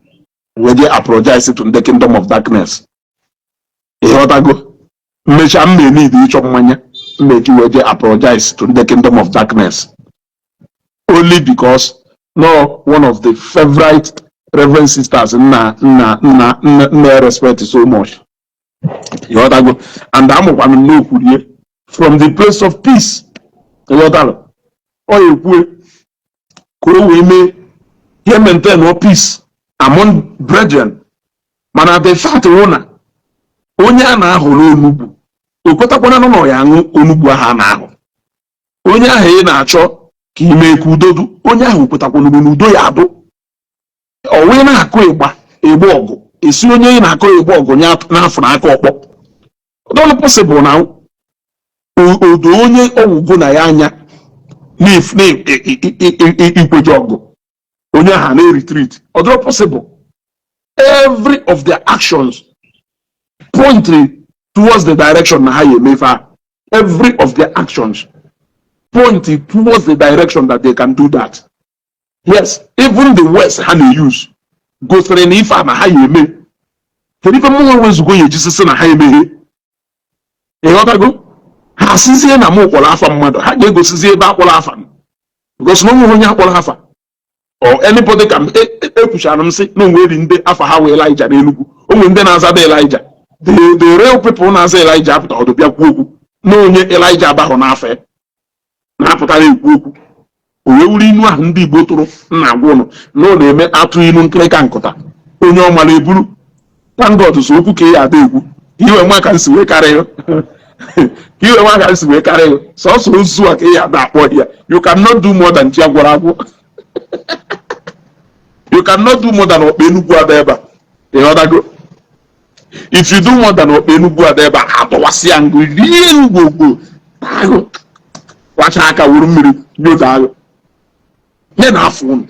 wee apologize to the kingdom of darkness. Ịghọtago mmecha m need ịchọ mmanya mmechi wee apologize to the kingdom of darkness. Only because no one of the favorite reverend sisters na respect so much. You know, and I'm no from the place of peace. You know, oh, you we may here maintain no peace among brethren. Man, at the fact owner, onye na ahụrụ onugbu. Okotakwana no ya anu onugbu ha na ahụ. Onye ahụ na-achọ ka ime ka udodu onye ahụ kwetakwana n'udo ya adụ onwe na-akụ ịgba ọgụ esi onye na-akụ ịgba ọgụ n'afọ n'aka ọkpọ don't possible na odo onye ọgwụgwụ na ya anya ikweje ọgụ onye ha na-retreat don't possible. Every of their actions pointing towards the direction na ha emefa. Every of their actions pointing towards the direction that they can do that. Yes, even the words how they use go through any if I'm a high me. Can even more ways go you just say a high me. You know what go? Has seen a more laugh from mother. How they go see about laughing? Because no more when you laugh. or anybody can say no way in the after how Elijah when then answer Elijah. The real people answer Elijah after or the no Elijah back on affair. Onye wuri inu ahụ ndị Igbo tụrụ nna agwụ nọ na ọ na-eme atụ ilu nkịrịka nkụta onye ọmala eburu tangod so okwu ka ya ada egwu iwe nwa ka nsi wee karịa iwe nwa ka nsi wee karịa sọsọ ozu a ka ya ada akpọ ya you cannot do more than chi agwara agwụ you cannot do more than okpe Enugwu ada ebe a ịghọtago if you do more than okpe Enugwu ada ebe a atọwasị ya ngụ rie ngwogwo agụ wacha aka wuru mmiri nyoda agụ nye na afọ unu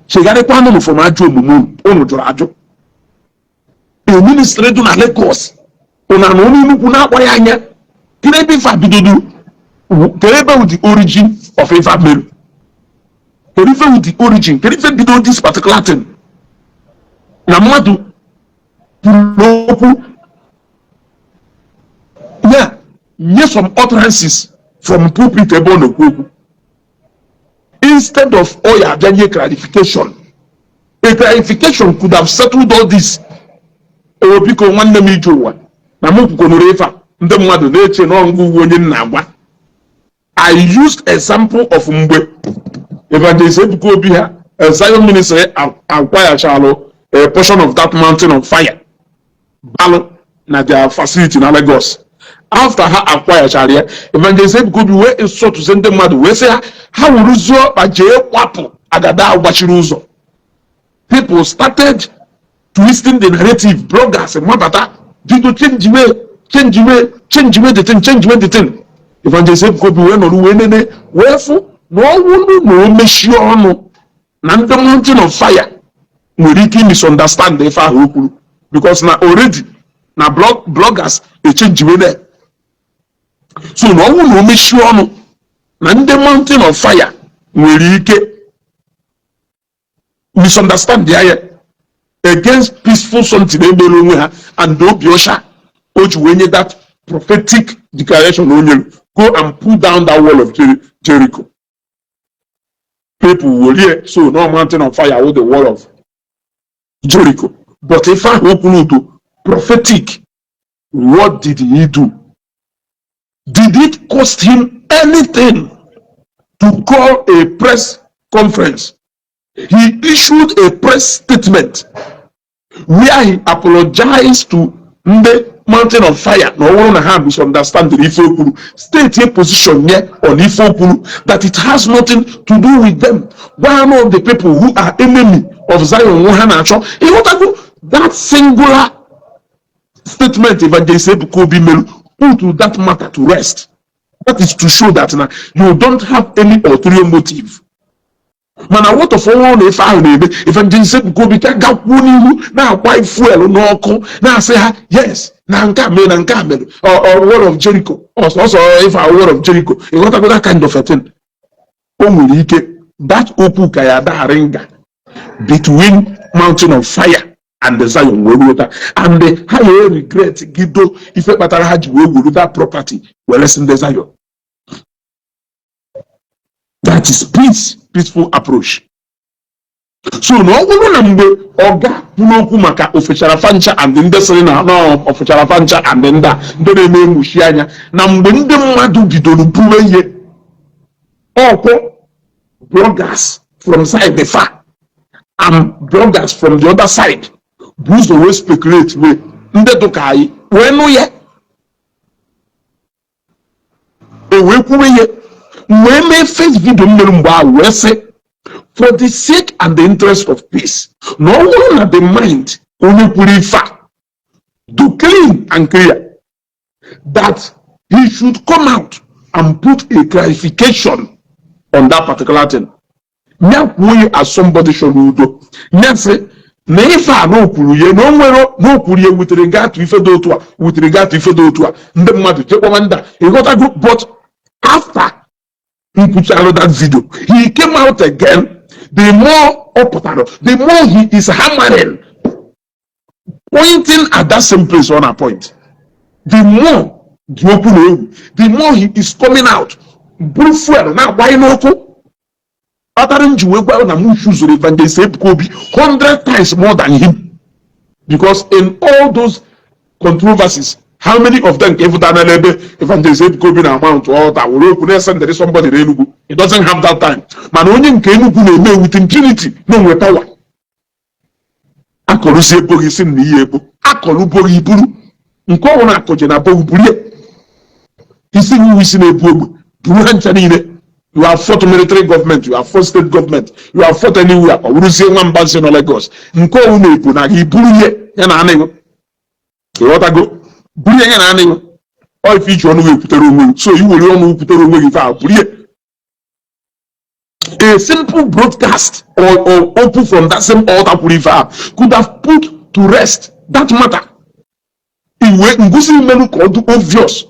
chegharịkwa unu from ajọ omume unu jụrụ ajụ a ministry dị na Lagos una na onye nnukwu na-akpọ ya anya kere ebe ife bidodo kere ebe with the origin of ife meru kere ife with the origin kere ife bido this particular thing na mmadụ kwuru okwu ya nye some utterances from pulpit ebe ọ na-ekwu okwu instead of oya abịanye clarification. A clarification could have settled all this. Biko nwanne m ije ụwa na m kwukonoro ife a ndị mmadụ na-eche na ọngụ onye nna agba. I used a sample of mgbe Evangelist Ebuka Obi ha Zion Ministry acquired a portion of that mountain of fire balụ na their facility na Lagos. After her acquire charia, Evangelist Ebuka Obi wee insult to send the mmadụ wee sị ha wuruzo ma jee kwapụ agada agbachiri ụzọ. People started twisting the narrative. Bloggers and mabata did to change the thing. Evangelist Ebuka Obi wee nọrọ wee nene wee fụ na ọnwụ na o mechie ọnụ na ndị mountain of fire nwere ike misunderstand ife ahụ o kwuru because na already na bloggers echenjiwe there. So na ọnwụ na o mechie ọnụ na ndị mountain of fire nwere ike misunderstand ya against peaceful something emere onwe ha and obi ọcha o ji wee nye that prophetic declaration onye go and pull down that wall of Jericho. People will hear so no mountain of fire with the wall of Jericho. But if I open to prophetic, what did he do? Did it cost him anything to call a press conference? He issued a press statement where he apologized to the mountain of fire. No one has misunderstand the Ifokuru. State a position here on Ifokuru that it has nothing to do with them. One of the people who are enemy of Zion that singular statement Evangelist Ebuka Obi put that matter to rest. That is to show that now you don't have any ulterior motive. Mana what of all if I Evangelist Ebuka Obi can go now quite fuel no now say yes or word of Jericho also if I word of Jericho you got that kind of a thing. That opu kayada ringa between mountain of fire and the Zion and the higher regret Gido if Batarahaji will that property well less in the Zion. That is peaceful approach. So no mgbe oga punoku maka ofechara fancha and ndị sịrị na no ofechara fancha and ndị na-eme emushi anya na mgbe ndị mmadụ bidoro buwe ihe ọkụ bloggers from side the far and bloggers from the other side boost the way speculate we ndị dụka anyị wee nụ ya wee kwuwe ihe wee mee face video mmere mgbe ahụ wee sị for the sake and the interest of peace no one at the mind only purify to clean and clear that he should come out and put a clarification on that particular thing. We as somebody should do. Say, Nefa no kuruye no nwero no kuruye with regard to ifedotua the mother take commander he got a group but after he put out that video he came out again. The more the more he is hammering, pointing at that same place on a point, the more he is coming out. Now why no? Othering Juwegwa na Mushu Evangelist Kobe 100 times more than him. Because in all those controversies, how many of them gave that Evangelist Kobe amount to all that will send there is somebody in he doesn't have that time. Man only came with impunity, no way power. Akolu se bogi sin ni yebo. Akolu bogi buru. Nko wona akoje na bogi buru. Isi wu isi na bogi. Buru hanchani ile. You have fought military government, you have fought state government, you have fought anywhere. Urusi nwambansi no Lagos. Nko wona ebu na iburu ye ya na anego. You want to go? Buru ye na anego. All feature onu eputere onwe. So you will onu eputere onwe gi fa buru ye. A simple broadcast or open from that same altar purifier could have put to rest that matter. It obvious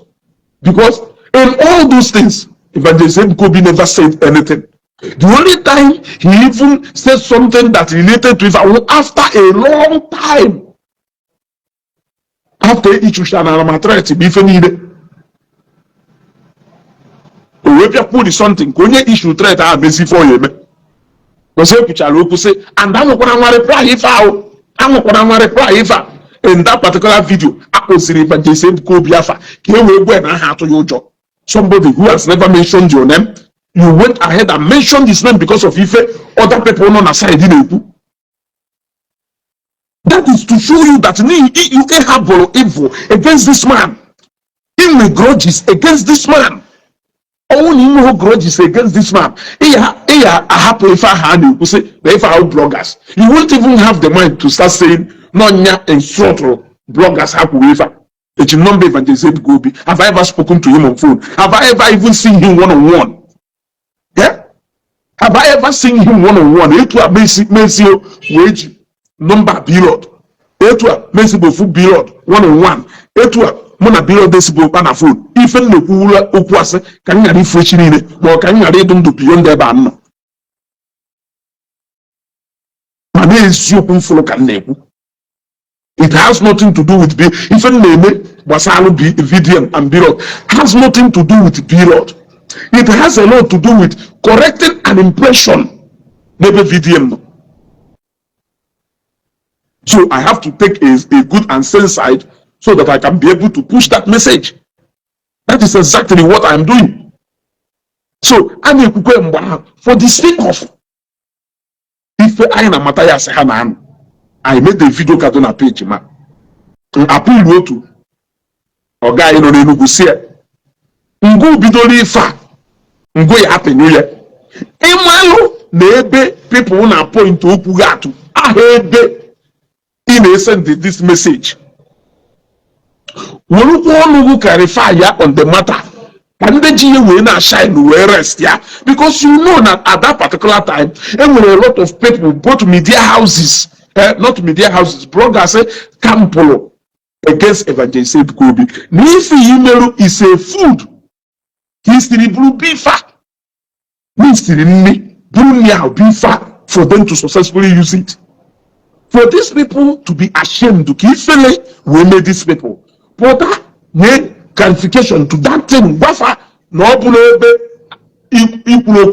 because in all those things, Evangelist Kobe never said anything. The only time he even said something that related to it was after a long time. After each to be needed. Wepia put something konye issue threat a mesi for you because you picture say and I'm gonna reply if in that particular video I was Evangelist Kobe Afa can we go and how to your job somebody who has never mentioned your name you went ahead and mentioned his name because of Ife other people on the side didn't that is to show you that you can have evil against this man in grudges against this man. Only no grudges against this man. I happy if I had you say if I bloggers. You won't even have the mind to start saying no nya and sort of bloggers have with it will not be Evangelist Gobi. Have I ever spoken to him on phone? Have I ever even seen him one-on-one? Yeah? Have I ever seen him one-on-one? It will be wage number period. It will be period one-on-one. It will mona build this book on a phone. Even the pool of was can you refresh in it, or can you read them to beyond the ban? My name is Yopun Folokan. It has nothing to do with B. Even name Wasalu VDM and Birod has nothing to do with Birod. It has a lot to do with correcting an impression. Maybe VDM. So I have to take a good and sane side so that I can be able to push that message. That is exactly what I'm doing. So, for the sake of if I am Matthias Hanan, I made the video card on a page, man. Appeal to or guy in Orenugu say, Ngo bidoli fa, Ngo ya happen here. Emalo nebe people na point to Upugatu. I heard innocent this message. Who clarify on the matter and the GA will not shine where rest because you know that at that particular time there were a lot of people both media houses not media houses bloggers campolo against Evangelist Kobe. If email is a food history blue beefa history beefa for them to successfully use it. For these people to be ashamed to keep feeling we made these people. But that made clarification to that thing. Wafa no equal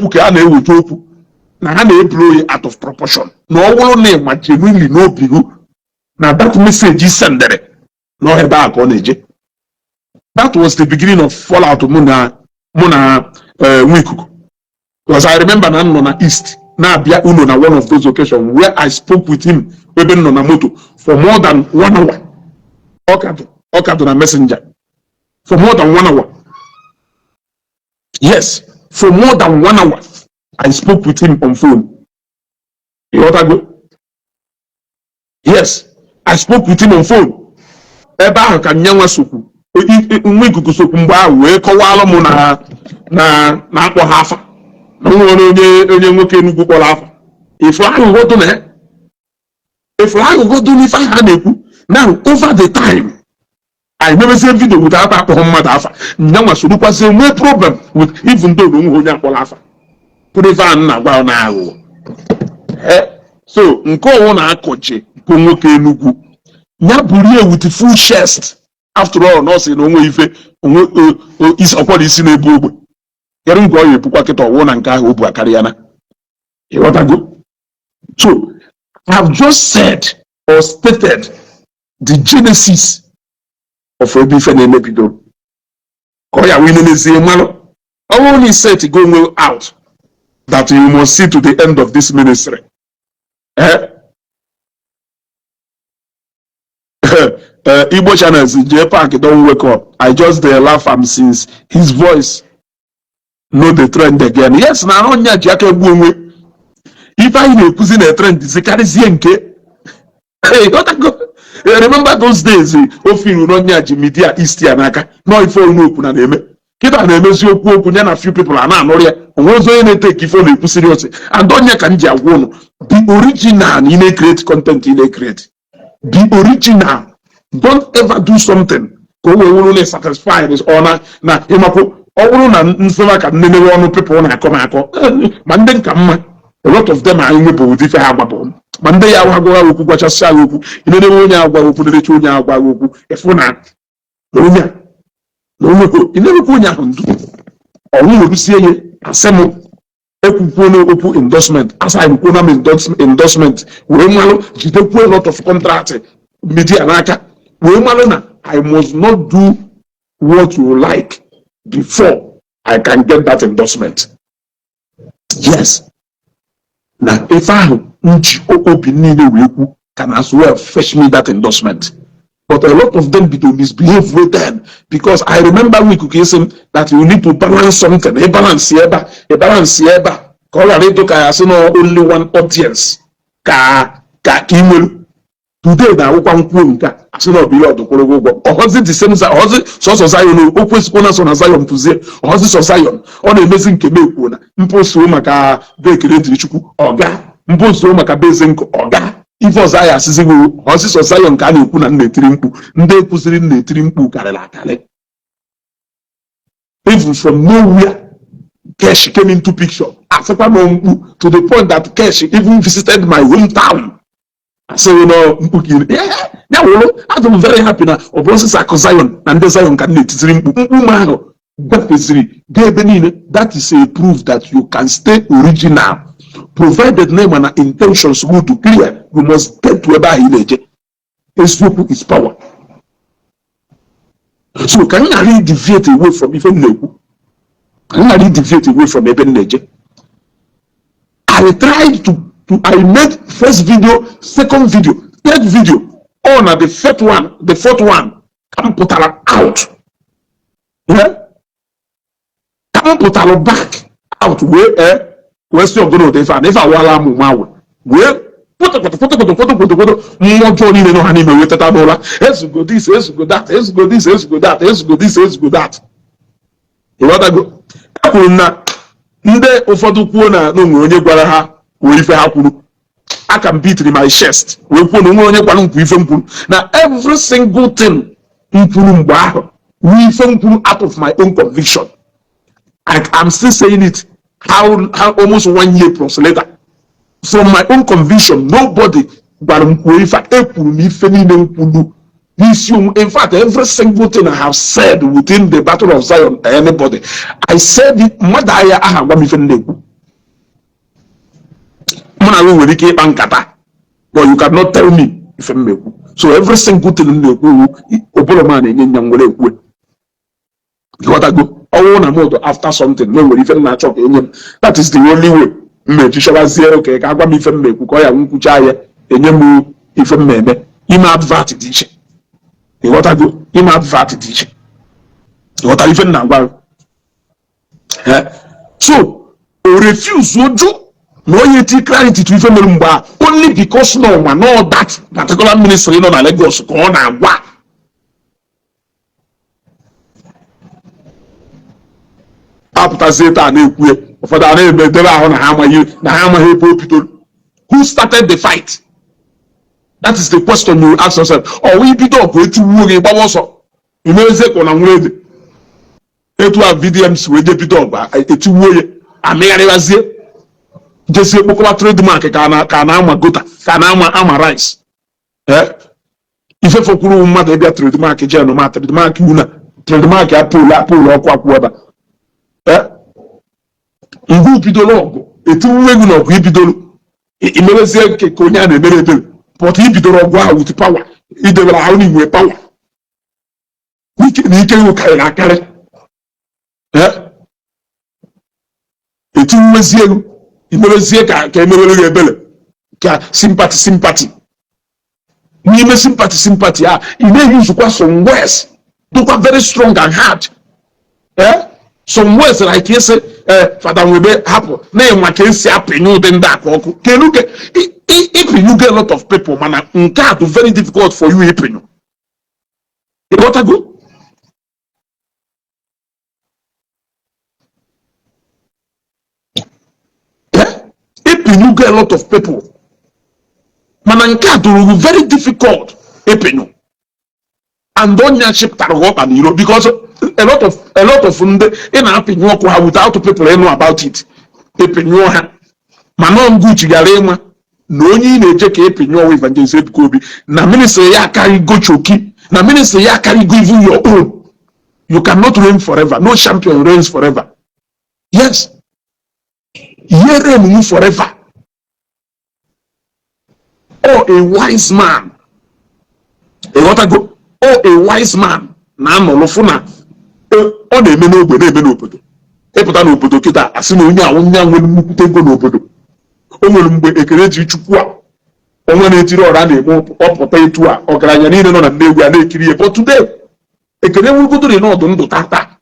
na blow out of proportion. No one name genuinely no bigu. Now that message is sent there. No back on it. That was the beginning of fallout Muna Wiku. Because I remember na East. Now Bia Uno na one of those occasions where I spoke with him for more than 1 hour. Okay, to a messenger for more than 1 hour. Yes, for more than 1 hour, I spoke with him on phone. You want to go? Yes, I spoke with him on phone. Eba ka nyanwa soku. Nwikuku soku mba we kọwala mu na akpọ hafa. Na onye nwoke Enugu kpọrọ hafa. If I go to me, if I go to me, now over the time. I never see a video without a Madafa. Now, so look was no problem with even though we don't laugh. Put it on now. So, Nko on a coach, Pongoke Nugu. Naburia with the full chest. After all, no say no if is upon this in a boob. Yarum go you pocket or one and car over Kariana. You want to go? So I've just said or stated the genesis of Obife Nemebido. Koya winning is the man. I only said to go out that you must see to the end of this ministry. Igbo channels in J Park don't wake up. I just laugh am since his voice know the trend again. Yes, now on ya jake gwe. If I na-ekuzi na trend is karịzie nke. Hey, remember those days ofiru n'onye ji media east ya n'aka no ife onye okwu na na-eme kịta na-emezi okwu ya na few people a na-anụrụ ya onwezo onye na-etake ife na-ekwu serious and onye ka m ji agwa ụnụ be original na ị na-create content ị na-create be original. Don't ever do something ka o wee wụrụ na satisfied or na ịmakwụ ọ bụrụ na nsema ka nnenewe ọnụ people na-akọ ma ndị nka mma a lot of them are in with ife ha gbapụ ma ndị ya agwa okwu gwachasị agha okwu inenewe onye agwa okwu nerecha onye agwa okwu efu na onye inenekwa onye ahụ ndụ ọnwụ werusie ihe asị m ekwukwuo n'okwu endorsement asa ekwuo na endorsement wee malụ jidekwuo a lot of contract media n'aka wee malụ na I must not do what you like before I can get that endorsement. Yes. Now, if I open niile can as well fetch me that endorsement. But a lot of them misbehave with them because I remember we could say that you need to balance something. A balance here. Only one audience. Today now I say no be Lord or was it the same source of Zion okwesikona Zion puzie or so Zion ọ na-emezi nke mekwu na mposo maka bekere ndiri chukwu ọga mposo maka bezenko ọga ife ọzọ ya asịzi gị ọsịsọ Zion ka a na-ekwu na na-etiri mkpu ndị ekwuziri na-etiri mkpu karịrị akarị. Even from nowhere Kesh came into picture asịkwa m mkpu to the point that Kesh even visited my hometown. So you know, I'm very happy now. Zion and the Zion can that is a proof that you can stay original, provided name and intentions good to clear. You must get to a village. Is power. So can you really deviate away from even Nebu? Can you really deviate away from even Neje? I tried to I made first video, second video, third video. Oh, now the fourth one, come put her out. Yeah? Come put her back out. Where's your good if I wala mumawe? Well, photo. More Johnny no anime with that dollar. Let's go this, let's go that, let's go this, let's go that, let's go this, let's go that. You want to go? Akuna nde ụfọdụ kwuo na onye gwara ha I can beat in my chest. We put now every single thing out of my own conviction. I'm still saying it how almost 1 year plus later. From my own conviction, nobody but in fact every single thing I have said within the Battle of Zion, anybody, I said it but you cannot tell me if I'm so every single thing in the you gotta go after something no even that is the only way okay advantage you gotta go advantage you gotta even so refuse would do no yet clarity to even only because no one know that particular ministry no na Lagos ko na wa after zeta na ekwe for that na be debe ahụ na ha ma who started the fight? That is the question you ask yourself. Or we be dog etu wuge gbawoso imeze ko na nwede etu a VDMs we dey be dog etu wuye amegharịwazie Jesse Bokova trademark can ama gota, can ama rice. If you for Kuru mother, they trademark a general matter, trademark a pull or quack weather. In who be the logo, etiwe gị n'ọgụ ibidoro imerezie ka onye a na-emere ebere but ibidoro ọgụ ahụ with power idebere ahụ n'inwe power na ike iwu karịrị akarị etiwezie elu imerezie ka emerere gị ebere ka sympathy n'ime sympathy a ị na-eyuzukwa some words dịkwa very strong and hard some words like you say Fada Nwebe hapụ na ịnwa ka esi apịnye ụdị ndị aka ọkụ kelu ke ịpịnyu get a lot of people mana nke a dị very difficult for you ịpịnyu ịghọtago ịpịnyu get a lot of people mana nke a dụrụ very difficult ịpịnyu and onye chiptara ọkpa n'iro because a lot of ndị ị na-apịnyu ọkụ ha without people know about it ịpịnyụọ ha mana ọngụchi gara ịma na onye ị na-eje ka ịpịnyụọ ọwa Evangelist Ebuka Obi na ministry ya akarịgo choki na ministry ya akarịgo even your own. You cannot reign forever. No champion reigns forever. Yes, ye reign forever. Oh, a wise man. Oh, a wise man na anọlụfụ na ọ na-eme n'ogbe na-eme n'obodo ịpụta n'obodo kịta asị na onye awụ nya nwere nnukwute ego n'obodo. O nwere mgbe ekele ji chukwu a onwe na-etiri ọra na-eme ọpụta etu a ọgaranya niile nọ na Nnewi a na-ekiri ihe but today ekele nwugodori n'ọdụ ndụ tata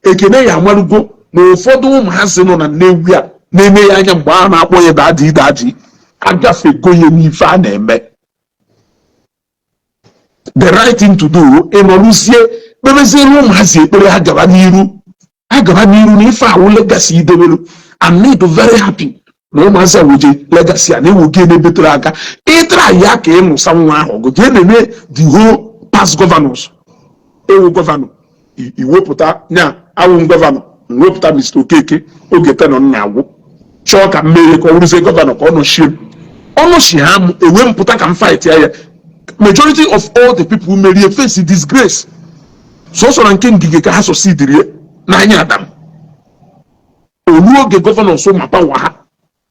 ekele ya amarugo na ụfọdụ ụmụazị nọ na Nnewi a na-eme ya anya mgbe a na-akpọ ya daji agafego ya n'ife a na-eme. The right thing to do ịnọrụzie kpebeziere ụmụazị ekpere ha gaba n'iru na ife awụ legacy idebelu and need very happy na ụmụazị awoje legacy a na-ewoge na-ebetere aka ịtara ya ka ịmụsa nwa ahụ ọgụ jee na-eme the whole past governors ewu gọvanọ iwepụta nya awụ gọvanọ mwepụta Mr. Okeke oge tenọ nna agwụ chọọ ka mmeri ka ọ rụzie gọvanọ ka ọnọchie ha ewe mpụta ka m fight ya majority of all the people who marry face disgrace so na nke ngige ka ha succeedire n'anya Adam olu oge gọvanọ so mapa wa ha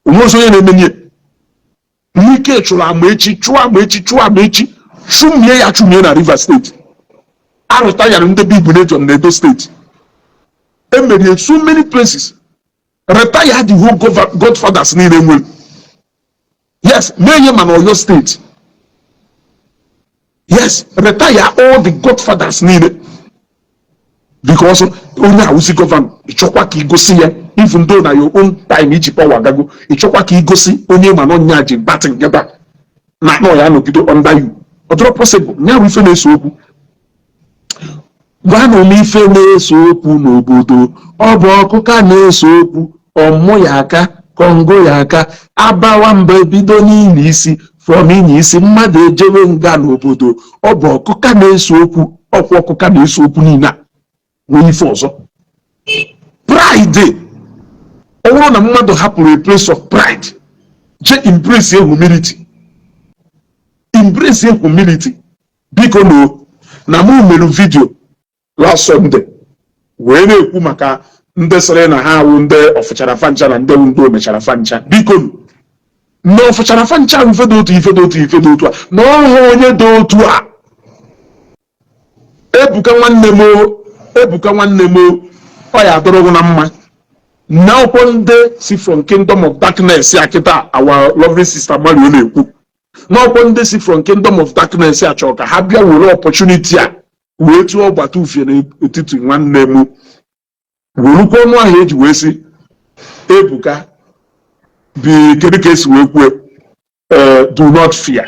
onwe so onye na-emenye n'ike chụrụ ama echi chumie na Rivers State arụta ya ndị Igbo na Edo State emerie so many places retire the whole godfathers niile nwere. Yes, menye man Oyo State. Yes, retire all the godfathers needed. Because only I will see governor. Ichokwa ki go see ya. Even though na your own time ichi power gago. Ichokwa ki go see only man on nyaji batting together. Na no ya no gido under you. Otro possible. Nya we fene so oku. Gwa no mi fene so oku n'obodo. Obo ọkụka na-eso okwu. Ọmụ ya aka. Kongo ya aka. Abawa mbe bido n'ili isi. From inyi isi mmadụ ejewe nga n'obodo. Ọbụ ọkụka na-eso okwu. Ọkwa ọkụka na-eso okwu niile. Nwee ife ọzọ. Pride. Ọ bụrụ na mmadụ hapụrụ a place of pride. Je embrace humility. Embrace humility. Biko no. Na mụ mere video last Sunday. Wee na-ekwu maka ndị sịrị na ha awụ ndị ọfụchara fancha na ndị omechara fancha. Biko na ọfụchara fancha ife dị otu a. Na ọhụ onye dị otu a. Ebuka nwanne m ọ ya adọrọgụ na mma. Na ọkwọ ndị si from kingdom of darkness ya kịta our lovely sister Mario na-ekwu. Na ọkwọ ndị si from kingdom of darkness ya chọrọ ka ha bịa were opportunity a wee tụọ ọgbata ufie n'etiti nwanne m. Werukwa ọnụ ahụ eji wee si Ebuka bi kedu ka esi wee kwue do not fear.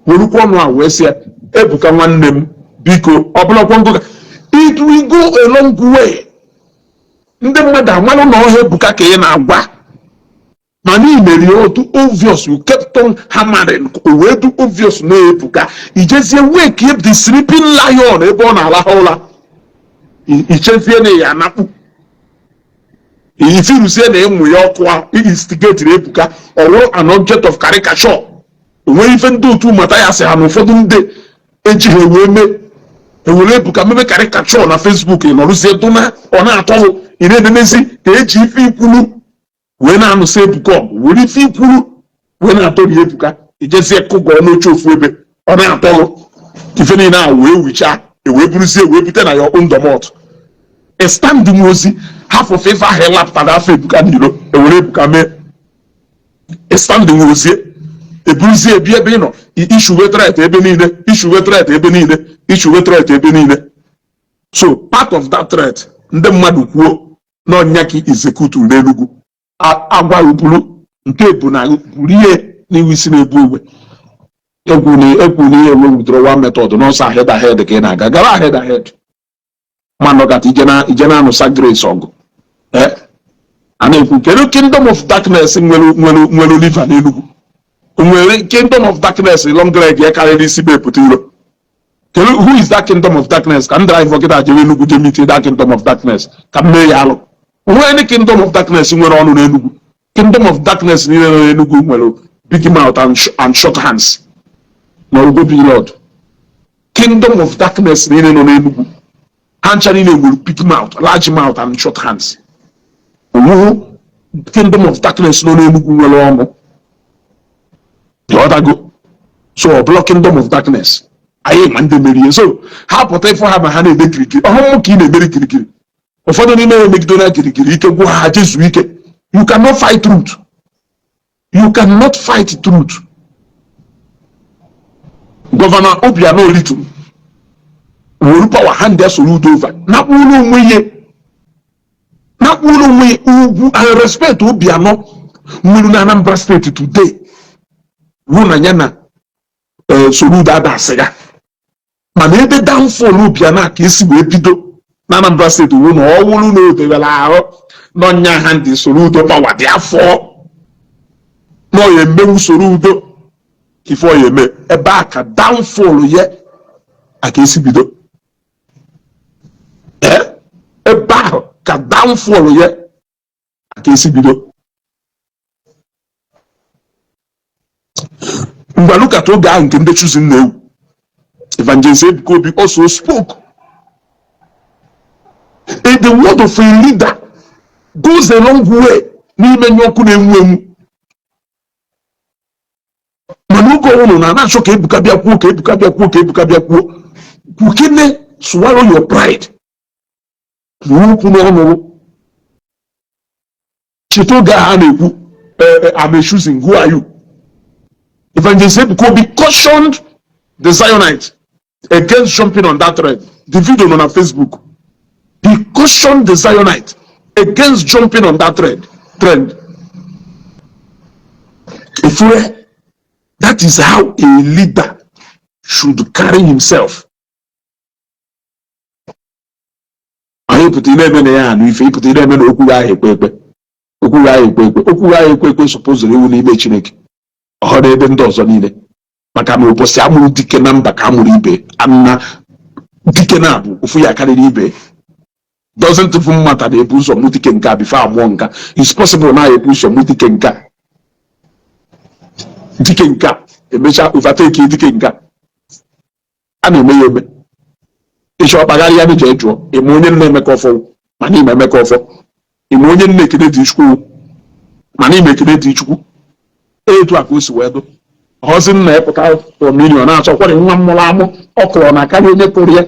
Werukwa ọnụ ahụ wee si Ebuka nwanne m biko ọbụlakwa ngụga it will go a long way. Ndị mmadụ amalụ na ọha Ebuka ka ị na-agwa ma n'imeri otu obvious you kept on hammering wee do obvious na Ebuka ijezie wake up the sleeping lion ebe ọ na-alahụ ụra ichezie na ya anakpu ifiruzie na ịmụ ya ọkụ a instigate Ebuka ọwụrụ an object of caricature. Onwere ife ndị otu mata ya sị ha na ụfọdụ ndị eji ha ewere Ebuka meme caricature na Facebook nọrụzie dụna ọ na-atọhụ ine denesi ka eji ife ikwulu wee na-anụsa Ebuka ọgụ were ife ikwulu wee na-atọrọ Ebuka ijezie kụgọọ n'oche ofu ebe ọ na-atọrụ ife niile a wee wichaa wee buruzie wee bute na ya ọkpụ ndọmọt estandị m ozi half of ife ahụ elapụtara afọ Ebuka n'iro ewere Ebuka mee estandị m ozie eburuzie ebi ebe ị nọ ishuwe tret ebe niile ishuwe tret ebe niile ishuwe tret ebe niile. So part of that threat ndị mmadụ kwuo n'ọnya ka izekutu n'Enugu agwa buru nke ebu na buru ihe n'iwu isi na-ebu ogbe ekwu na ihe enwe withdrawal method n'ọsọ ahead ahead ka ị na-aga gara ahead ahead ma nọgata ije na-anụsa Grace ọgụ a na-ekwu kedu kingdom of darkness nwere liver n'Enugu nwere kingdom of darkness long leg ya karịrị isi bepụta iro. Who is that kingdom of darkness? Can drive forget that Enugu to meet that kingdom of darkness? Can me yalo. Who any kingdom of darkness in on Enugu? Kingdom of darkness in Enugu well, big mouth and short hands. No go be Lord. Kingdom of darkness in Enugu. Hanchani will big mouth, large mouth and short hands. Who kingdom of darkness no Enugu well. The other go. So block kingdom of darkness. Aye man de merie so ha pụta ifo ha ma ha na-eme kirikiri ọhụmụ ka ị na-emeri kirikiri ụfọdụ n'ime emegidona kirikiri ike gwụ ha jezu ike. You cannot fight truth. You cannot fight truth. Governor Obiano Little were power hand their salute over na unu onwe ugwu and respect Obiano nwere na Anambra State today wu na ya na salute adasịga mana ebe downfall Obiano ka esi wee bido na Anambra State wu na ọwụrụ na otewela ahụ n'ọnya ha ndị soro udo pawa dị afọ n'ọya emewu soro udo ifo ya eme ebe a ka downfall ya aka esi bido ebe ahụ ka downfall ya aka esi bido. Mgbalukata oge ahụ nke ndị chuzi nnewu Evangelist Ebuka Obi also spoke. The word of a leader goes a long way n'ime nyoku na-enwu mana oge ọnụ na-achọ ka Ebuka bịa kwuo kwukene swallow your pride n'okwu n'ọnụ cheta oge a na-ekwu I'm choosing who are you. Evangelist Ebuka Obi cautioned the Zionites against jumping on that thread. The video on our Facebook. He cautioned the Zionites against jumping on that trend. If that is how a leader should carry himself. I put in if he put in Oku supposedly will be Chineke. Or they didn't also need it. Makamo Posiamu Dikenamba Kamuribe, Anna Dikenabu, Ufuya Karibe. Doesn't even matter the push of Mutikenka before Wonka. It's possible now a push of Mutikenka. Dikenka, a measure overtake Dikenka. And you may it's your Bagarian Jejo, a Monian Memekoffo, Mani Memekoffo, a Monian making it school, Mani making it school. To accuse weather. Husband put out for million so what in one molamo, okra, na carry Korea.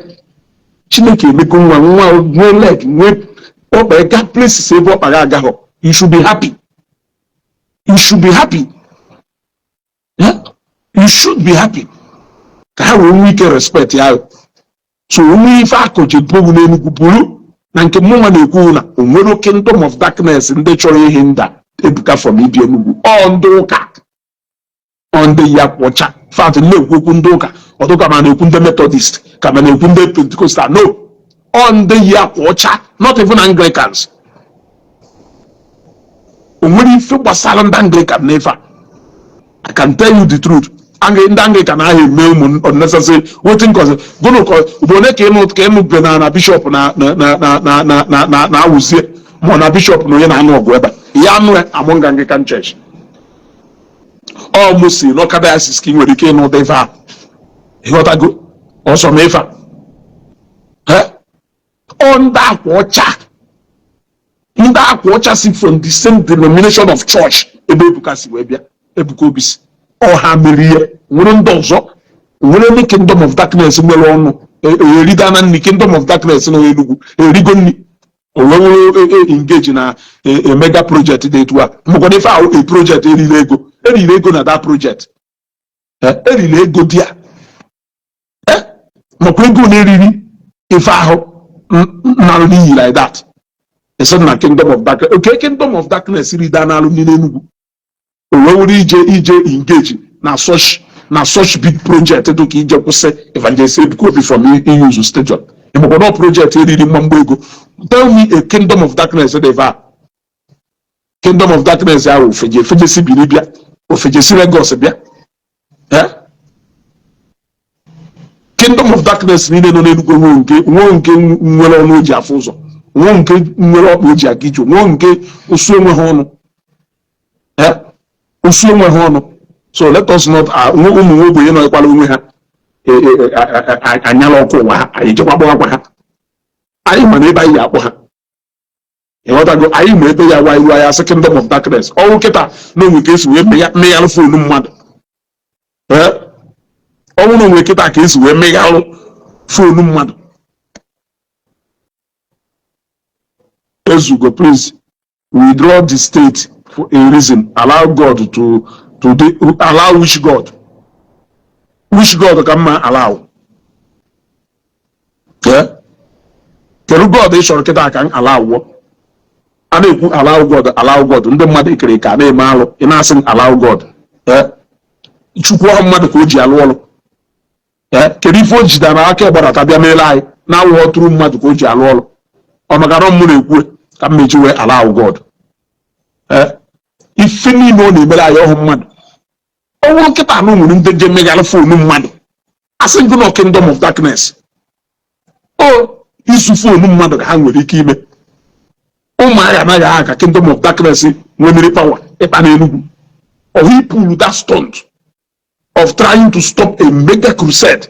Chineke make one leg, whip up a gap place to save up a gaho. You should be happy. You should be happy. Yeah? You should be happy. How we can respect you. So only if I could you pull name Gupuru, and Kimuma de Kuna, Umuro kingdom of darkness in the Chori Hinda. Ebuka from Ibianugu on Doka on the Yak Watcher. Fat no Kundoka or Dokamane Kunde Methodist, Kamane Kunde Pentecostal. No, on the Yak Watcher, not even Anglicans. When you feel Basalan Anglican never. I can tell you the truth. Anglican I mail unnecessary waiting cause Bono came out banana bishop na was here. Mona bishop no yana Webber. Yamwe among Anglican Church. Almost no Kadasis king where he came out ever. He got a good also never. On that watcher. that watchers from the same denomination of church ebe Ebuka si wee bịa Ebuka Obi si ọha merie nwere ndị ọzọ nwere ndị kingdom of darkness nwere ọnụ erida na nni kingdom of darkness na Enugu erigo nni onwewere engage na mega project dị etu a mụkwara ife ahụ a project eriri ego na that project eriri ego dị ya makwa ego na-eriri ife ahụ na-alụ n'iyi like that esi na kingdom of darkness okay kingdom of darkness rida na-alụ n'ime Enugu onwewere ije engage na such big project dị ka ije kwụsị Evangelist Ebuka Obi from use stadium ịmakwa project eriri mgbamgba ego. Tell me a kingdom of darkness deva kingdom of darkness ahụ ofejesi biri bịa ofejesi Lagos bịa kingdom of darkness niile nọ n'Enugu nwe nke nwere ọnụ o ji afụ ụzọ nwe nke nwere ọkpa o ji aga ije nwe nke osu onwe ha ọnụ osu onwe ha ọnụ. So let us not ụmụ nwe ogbenye nọ ịkwala onwe ha anyala ọkụ ụwa ha anyị jekwa gbawakwa ha anyị ma na ebe anyị akpọ ha ịghọtago anyị ma ebe ya wa iru ya sị kingdom of darkness ọnwụ kịta na onwe ka esi wee meghalụ fonu mmadụ ọnwụ na onwe kịta ka esi wee meghalụ fonu mmadụ. Ezugo, please withdraw the state for a reason. Allow God to allow which God can allow kedu God ị chọrọ kịta ka allow a na-ekwu allow God ndị mmadụ ekere ka na-eme alụ ị na-asị allow God chukwu ọhụ mmadụ ka o ji alụ ọlụ kedu ife o jidara aka gbadata bịa meela anyị na-awụ ọtụrụ mmadụ ka o ji alụ ọlụ ọ maka na mụ na-ekwu ka m meji wee allow God ife niile ọ na-emere anyị ọhụ mmadụ ọnwụ nkịta anụ nwere ndị je meghalụ fonu mmadụ asị gị na kingdom of darkness isu fonu mmadụ ka ha nwere ike ime ụmụagha anaghị aha ka kingdom of darkness nwemere power ịkpa n'Enugu of he pull that stunt of trying to stop a mega crusade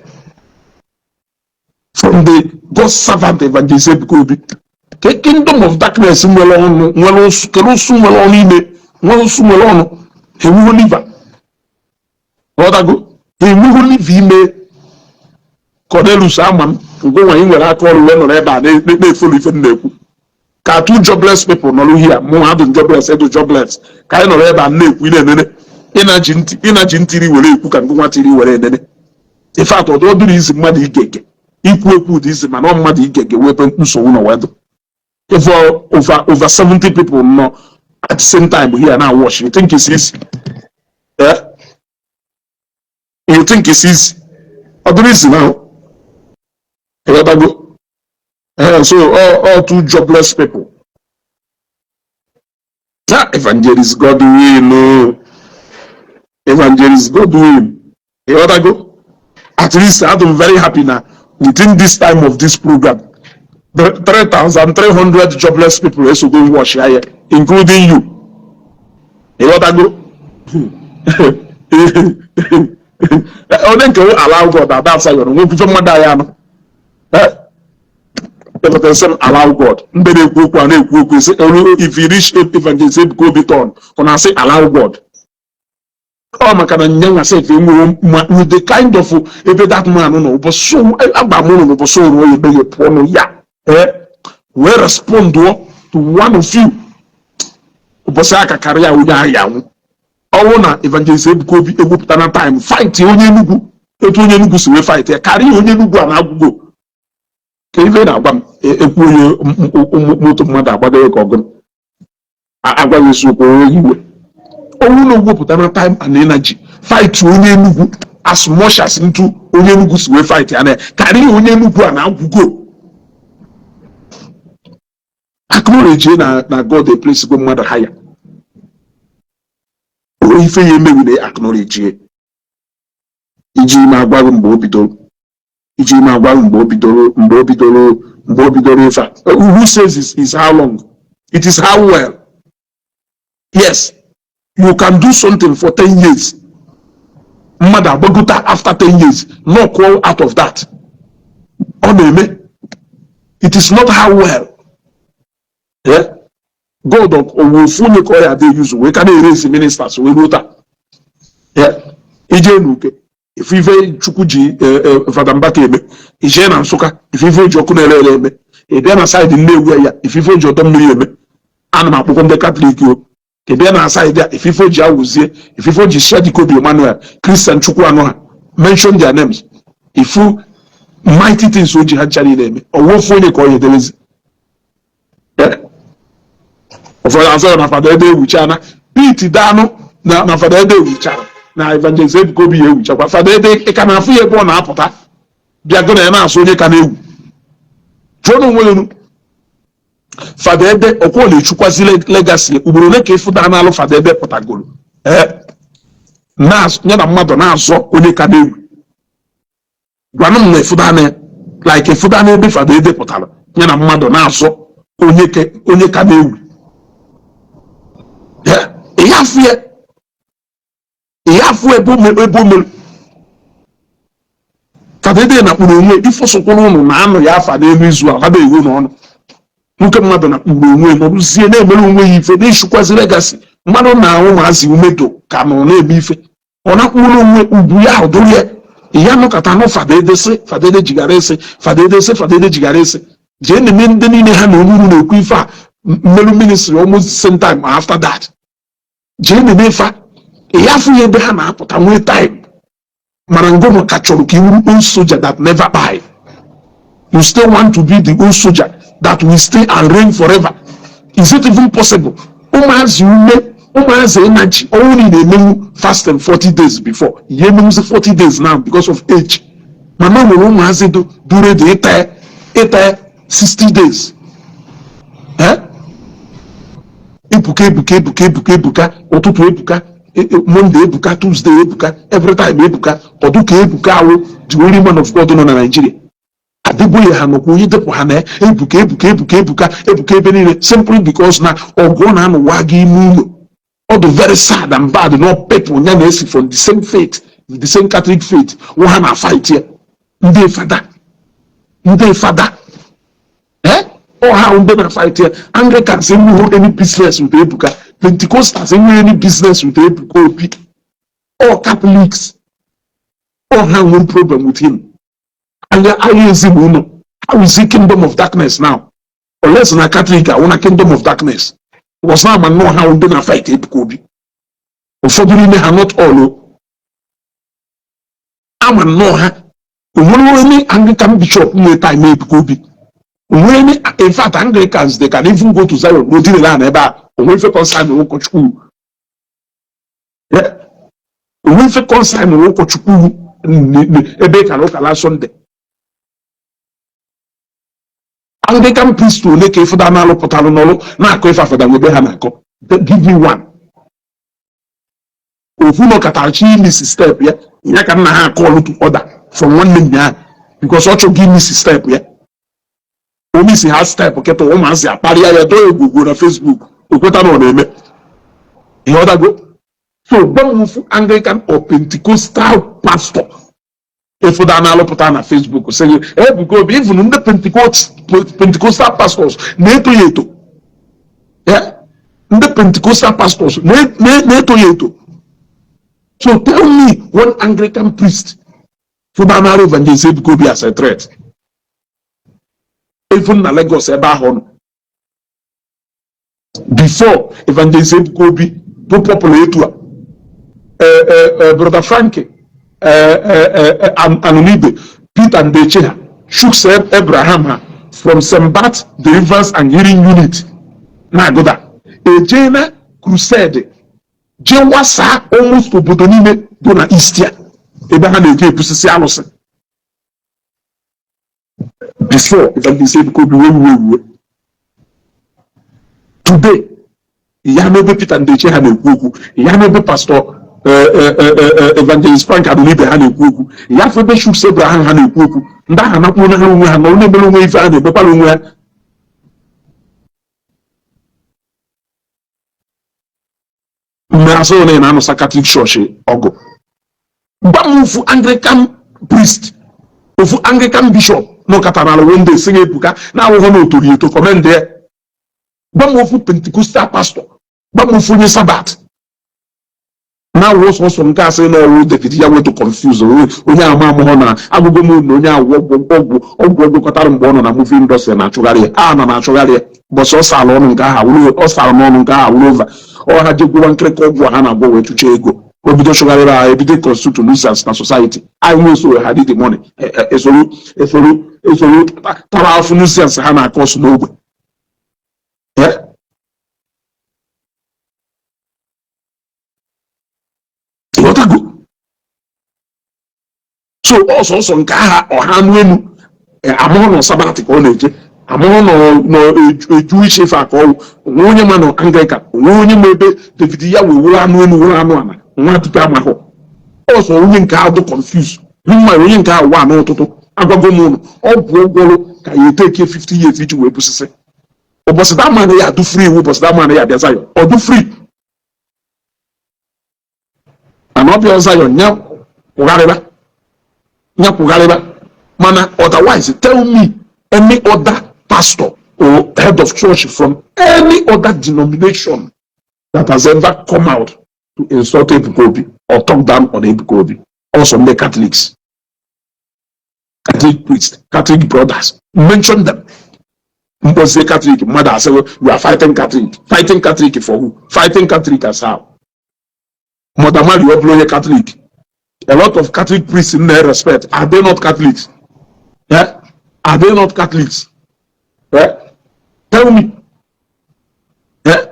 from the God's servant Evangelist Ebuka Obi. The kingdom of darkness nwere ọnụ nwere osu nwere ọnụ ime nwere osu nwere ọnụ ewuwo liver ọdago ewuwo liver ime Cornelius Amam ngwa anyị nwere aka ọrụ wee nọrọ ebe a na-efolu ife na-ekwu ka two jobless people nọrọ here mụ ha dị jobless edo jobless ka anyị nọrọ ebe a na-ekwu na-enene ịnaji ntiri were ekwu ka ndị nwa tiri were enene ife atọ ọ dịrị izi mmadụ igege ikwu ekwu dị izi mana ọ mmadụ igege webe nsogbu nọ wedo if over 70 people nọ at the same time here now watch you think it's easy you think it's easy ọ dịrị izi now so all two jobless people. Evangelist Godwin, Evangelist Godwin. At least I'm very happy now. Within this time of this program, 3,300 jobless people also go watch here, including you. Allow God that's how you're going allow God. If you reach Evangelist Ebuka Obi turn, I say allow God. Oh, my God, with the kind of that man, no, but so about so we respond to one of you. Bosaka career with Ayamu. Oh, na Evangelist Ebuka Obi Ebuka time fight onye nugu. Etu onye nugu si we fight. Carry onye nugu anagugo. Ka ife na-agba m ekwu onye moto mmadụ agbado ka ọgụ agwaghị isiokwu iwe onwe na ogwupụta na time and energy fight onye Enugu as much as into onye Enugu si wee fight ya na karịa onye Enugu a na-agwụgo acknowledge na God dey place go mmadụ higher ife ya emewile acknowledge iji ime agwaghị mgbe o bidoro who says is how long? It is how well. Yes, you can do something for 10 years. Mother, but after 10 years, no call out of that. It is not how well. Yeah? God of Owofunye Koya they use we can erase ministers we wrote that. Yeah. Ije nuke. If even Chukuji Father Mbake eme, ije na Nsukka, if even Joku na ele eme, e bia na side Nnewi ya, if even Jodom mmiri eme, ana m akpọkọ ndị Catholic yo. E bia na side ya, if even ji Awuzie, if even ji Shadikobi Emmanuel, Christian Chukwu anọ ha, mention their names. If you mighty things oji ha chari na eme, Owofunye Koya edewezi. Yeah. Ụfọdụ azọ na Fada Ede ewuchana, Pete Danu na Fada Ede ewuchara. Na evangelist Ebuka Obi ewu chakwa Fada Ede ka na afụ ya ebe ọ na-apụta bịa go na ya na-asụ onye ka na-ewu jụọ n'onwe unu Fada Ede ọkwa na-echukwazi legacy ugboro ole ka ịfụda na-alụ Fada Ede pụtagoro ya na mmadụ na-azọ onye ka na-ewu gwanụ m na ịfụda na like ịfụda na ebe Fada Ede pụtara ya na mmadụ na-azọ onye ka na-ewu ihe afụ ya yafu ebo mere Fada Ede na kpuru onwe ifosokwu unu na anụ ya afa n'elu izu a haba ewu n'ọnụ nke mmadụ na kpuru onwe ma bụzie na-emere onwe ya ife na-eshukwazi legacy mmadụ na-ahụ maazị umedo ka nọ na-eme ife ọ na-akpụrụ onwe ugwu ya ụdụrụ ya nọkọta nụ Fada Ede sị Fada Ede jigara esi Fada Ede sị Fada Ede jigara esi jee na-eme ndị niile ha na onuru na-ekwu ife a mmerụ ministry almost same time after that jee na-eme ife yafu ebe ha na-apụta nwee time mara ngono ka chọrọ ka iwuru old soldier that never die. You still want to be the old soldier that will stay and reign forever. Is it even possible? Ụmụazị ume ụmụazị energy only na-emenwu fasting 40 days before ihe emenwuzi 40 days now because of age mana nwere ụmụazị dure dị ịta 60 days ebuka ụtụtụ ebuka Monday ebuka Tuesday ebuka every time ebuka ọdụka ebuka awụ the only man of God nọ na Nigeria adịbụghị ha nọkwa onye depụ ha na ebuka ebe niile simply because na ọgụ na-anụwa gị ime ụlọ ọ dị very sad and bad na people ya na-esi from the same faith the same Catholic faith wụ ha na fight ya ndị fada or how ndị na fight ya Anglicans enweghị any business with ebuka Pentecostals enweghị any business with Ebuka Obi or Catholics or ha nwere problem with him anyị ezinụlọ how is the kingdom of darkness now unless na Catholic a na kingdom of darkness was na nnọọ ha ndị na fight Ebuka Obi ụfọdụ n'ime ha not all ama nnọọ ha onwere onye Anglican bishop nwere time Ebuka Obi onwere in fact Anglicans they can even go to Zion n'odire na ebe a onwe ife concern ụkọchukwu onwe ife concern ụkọchukwu ebe ka ụkala Sunday Anglican priest ole ka ife da na-alụpụtalụ n'ọlụ na-akọ ife afọda ebe ha na-akọ give me one ofu nọkọtachi imisi step ya ka nna ha akọlụ to order from nwanne nnya ha because ọ chọghị imisi step ya omisi ha step kịta ụmụazị akparịa ya dọọ egwugwo na Facebook okweta na ọ na-eme ihe ọdago so gbanwufu Anglican or Pentecostal pastor efoda na-alụpụta na Facebook sị Ebuka Obi even ndị Pentecostal pastors na-eto ya eto ndị Pentecostal pastors na-eto ya eto so tell me one Anglican priest foda na evangelist Ebuka Obi as a threat even na Lagos ebe ahụ nọ before evangelist Ebuka Obi bụ popular etu a brother Frankie Anunibe Peter Ndeche ha Shooks Abraham ha from Sembat Deliverance and Healing Unit na Agoda eje na crusade je wasa almost obodo niile bụ na Istia ebe ha na-eje ebusisi alụsị before evangelist Ebuka Obi wewe today ya n'ebe Peter Ndeche ha na-ekwu okwu ya n'ebe pastor evangelist Frank Adonibe ha na-ekwu okwu ya febe Shooks Abraham ha na-ekwu okwu ndị ahụ nakpuo na ha onwe ha nọrọ na-emere onwe ife ha na-ebekwara onwe ha mgbe asọ na na-anụsa Catholic Church ọgụ gbamufu Anglican priest ofu Anglican bishop n'ọkata n'ala wonde sị Ebuka na-awụghọ n'otori eto kọmende Bamofu Pentecostal pastor, Bamofu nye Sabbath. Now was also nke asị na ọrụ David ya wee to confuse onye ama amụọ na agụgụ m na onye awụ ọgwụ kọtara mgbe ọ nọ na movie industry na-achụgharị ya a na-achụgharị ya bọsị ọ sara ọnụ nke aha ọ sara n'ọnụ nke aha wụrụ ova ọ ha jegwuwa nkịrịka ọgwụ ha na-agwọ wee tụcha ego o bido chụgharịrị ha ebido constitute nuisance na society anyị nwe so ha dị the money esoro tara afụ nuisance ha na-akọ ọsụ n'ogbe so ọsọsọ nke aha ọha anụ enu amụrụ na Sabbath ka ọ na-eje amụrụ na eju ichefe aka ọwụ onwe onye ma na Anglican onwe onye ma ebe David ya wee were anụ enu were anụ ala nwa tupu amahụ ọsọ onye nke ahụ dị confuse mma onye nke ahụ wa n'ụtụtụ agwago m ụlọ ọ bụ ụgwọrụ ka ya eteke 50 years iji wee busisi ụbọchị damanị ya adụ free ụbọchị damanị ya bịa Zion ọ dụ free ana ọbịa Zion nyakwugharịba mana otherwise tell me any other pastor or head of church from any other denomination that has ever come out to insult Ebuka Obi or talk down on Ebuka Obi. Also the Catholics, Catholic priests, Catholic brothers, mention them. Because the Catholic mother say you are fighting Catholic for who? Fighting Catholic as how? Mother Mary, you are Catholic. A lot of Catholic priests in their respect, are they not Catholics? Yeah? Are they not Catholics? Yeah? Tell me. Yeah?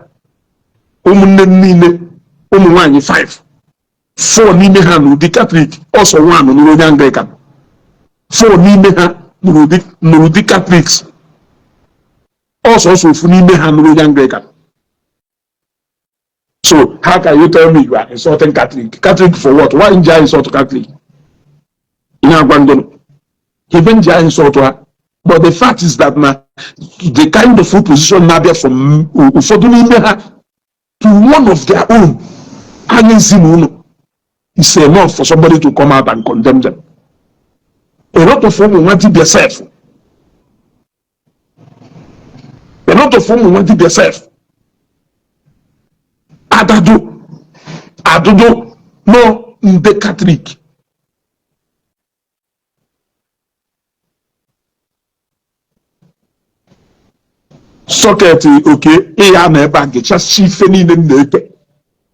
Ụmụnne niile ụmụ nwaanyị 4 n'ime ha nụrụ dị Catholic, also 1 nụrụ onye Anglican. 4 n'ime ha nụrụ dị Catholics, also ofu n'ime ha nụrụ onye Anglican. So how can you tell me you are insulting Catholic? Catholic for what? Why in Jai insult Catholic? In Agwandono. Even Jai insult her. But the fact is that now the kind of full position Nabia from Ufodunimeha to one of their own is enough for somebody to come out and condemn them. A lot of them want to be yourself. A lot of them want to be yourself. Adudu, no, the Catholic. Socket, okay, just chief any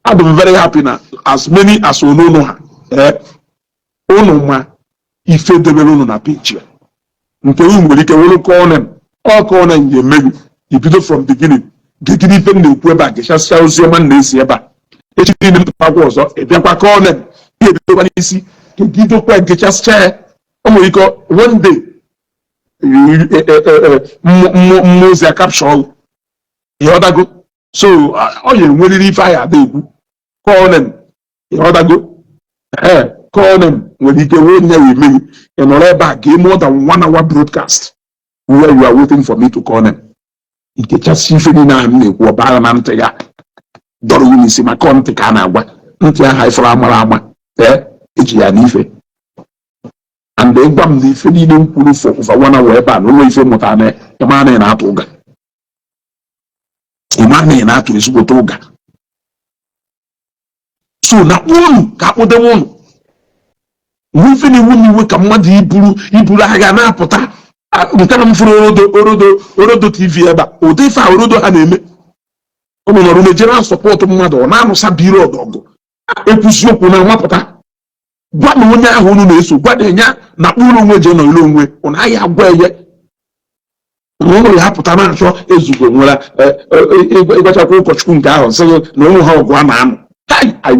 I'm very happy now. As many as we know, Onoma, if they develop a picture. Until we can call them, all call them, you maybe, you build from beginning. Get even the Quebec, just tells your man this year. It didn't was up, if you call them, you see, to give up and get just chair. Oh, we got one day. Mose capsule. The other go. So, oh, you really fire, they call them. The other go. Call them when you go in there with me and all back. Give more than 1 hour broadcast where you are waiting for me to call them. You can just see if you know me, what Baramante ya. Don't you see my contact? Not your high for Amarama. It's your nife. And they bam the feeling pull for 1 hour, but no way for Motane, the man in Atoga. The man in Atu is Wotoga. So now, got what they want. We finish when we come, what you pull a Hagana Pota. We tell them for Orodo TV, but Odefa Orodo Haneme. Omo general support mmadụ na anụsa biro ọgọgụ ekwusi okwu na nwapụta gwa na onye ahụ unu na-eso gwa na nya na kpụrụ onwe je nọ ile onwe ụna ahịa agwa eye ụmụ ya pụta na achọ ezugo nwere ịgbachakwa ụkọchukwu nke ahụ sị na ụmụ ha ọgụ a na-anụ I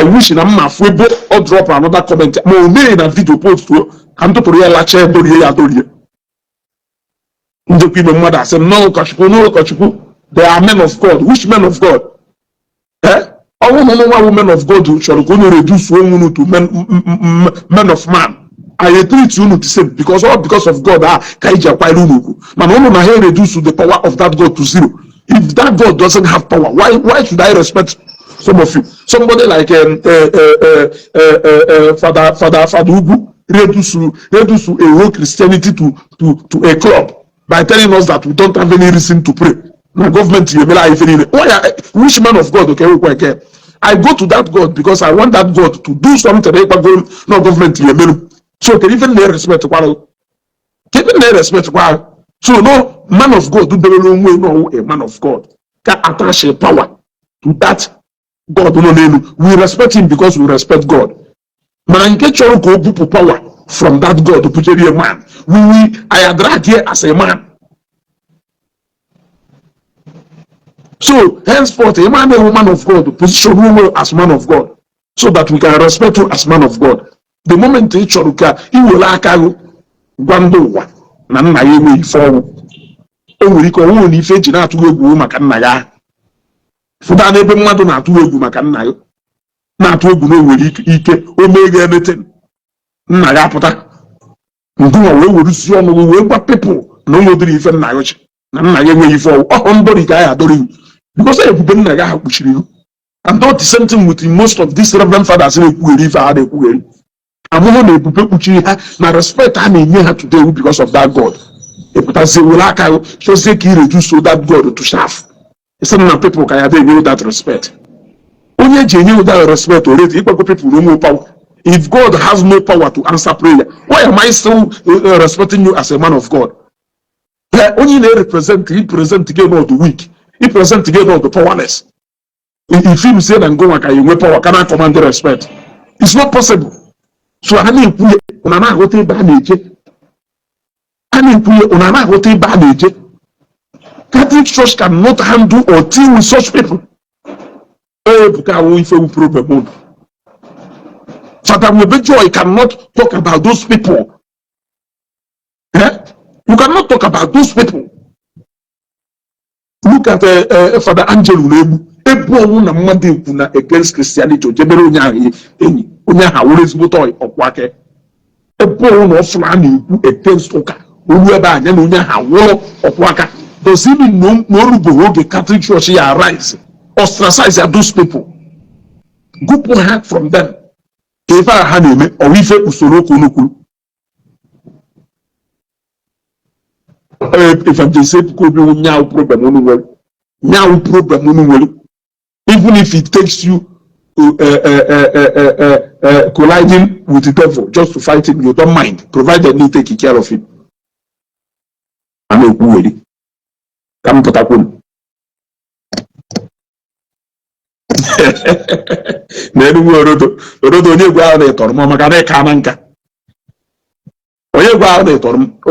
wish na mma fụ ebe ọ drop another comment ma o mee na video post ka m tụpụrụ ya lacha edorie ya adorie ndekwa ime mmadụ asị n'ụkọchukwu. They are men of God. Which men of God? All women of God shall go to reduce women to men of man. I treat you to say because all because of God kaija kwairunuku. Man no na here reduce the power of that God to 0. If that God doesn't have power, why should I respect some of you? Somebody like Father Ugu reduce a whole Christianity to a club by telling us that we don't have any reason to pray. na government you mela ifere which man of God okay we care. I go to that God because I want that God to do something no government you melu. So can even they respect kwalo. Can even they respect kwalo. So no man of God do the way no a man of God can attach a power to that God no. We respect him because we respect God. Man get your go power from that God to put a man. I drag here as a man. So henceforth, a man and woman of God, position woman as man of God, so that we can respect you as man of God. The moment he choruka, he will like gwando wa na nna ya enwe ife ọnwụ. O nwere ike ọnwụ na ife eji na-atụ egwu maka nna ya. Fụta n'ebe mmadụ na-atụ egwu maka nna ya. Na-atụ egwu na o nwere ike o mee ga-emete nna ya apụta. Ndụwa wee werusi ọnụ wee gwa pepụl na onye odiri ife nna ya ọchị na nna ya enweghị ife ọnwụ. Ọ ndọrị ka ya adọrọ iwu. Because ebube nna ya ha kpuchiri ihu. And not the same thing with most of these reverend fathers na-ekwugheri ife ha na-ekwugheri. Amụhụ na ebube kpuchiri ha na respect ha na-enye ha today because of that God. Epụtazie were aka chozie ka reduce so that God to shaft. Instead na people ka ya enye that respect. Onye ji enye that respect already ịkpakọ people no power. If God has no power to answer prayer, why am I still respecting you as a man of God? Only they represent, he present again all the weak. He present again all the powerless. If him say and go like you power, can I command the respect? It's not possible. So I need to unana hote baneje. I need to unana hote baneje. Catholic Church cannot handle or deal with such people. Problem. Father Webejoy cannot talk about those people. Eh? You cannot talk about those people. Look at Father Angelo Nebu. Ebu na mmadụ ekwu na against Christianity ojebere onye ahụ enyi onye ahụ were ezigbote ọkwake. Ebu na ọfụla a na-ekwu against ụka olu ebe anya na onye ahụ wụrụ ọkwaka. Does it mean na orubo oge Catholic Church ya arise ostracize those people? Gụpụ ha from them. Ka ife ha na-eme ọwa ife usoro okwu n'okwu. If I'm just saying, problem, even if it takes you colliding with the devil just to fight him, you don't mind, provided you take care of him. I'm a good come to Takun.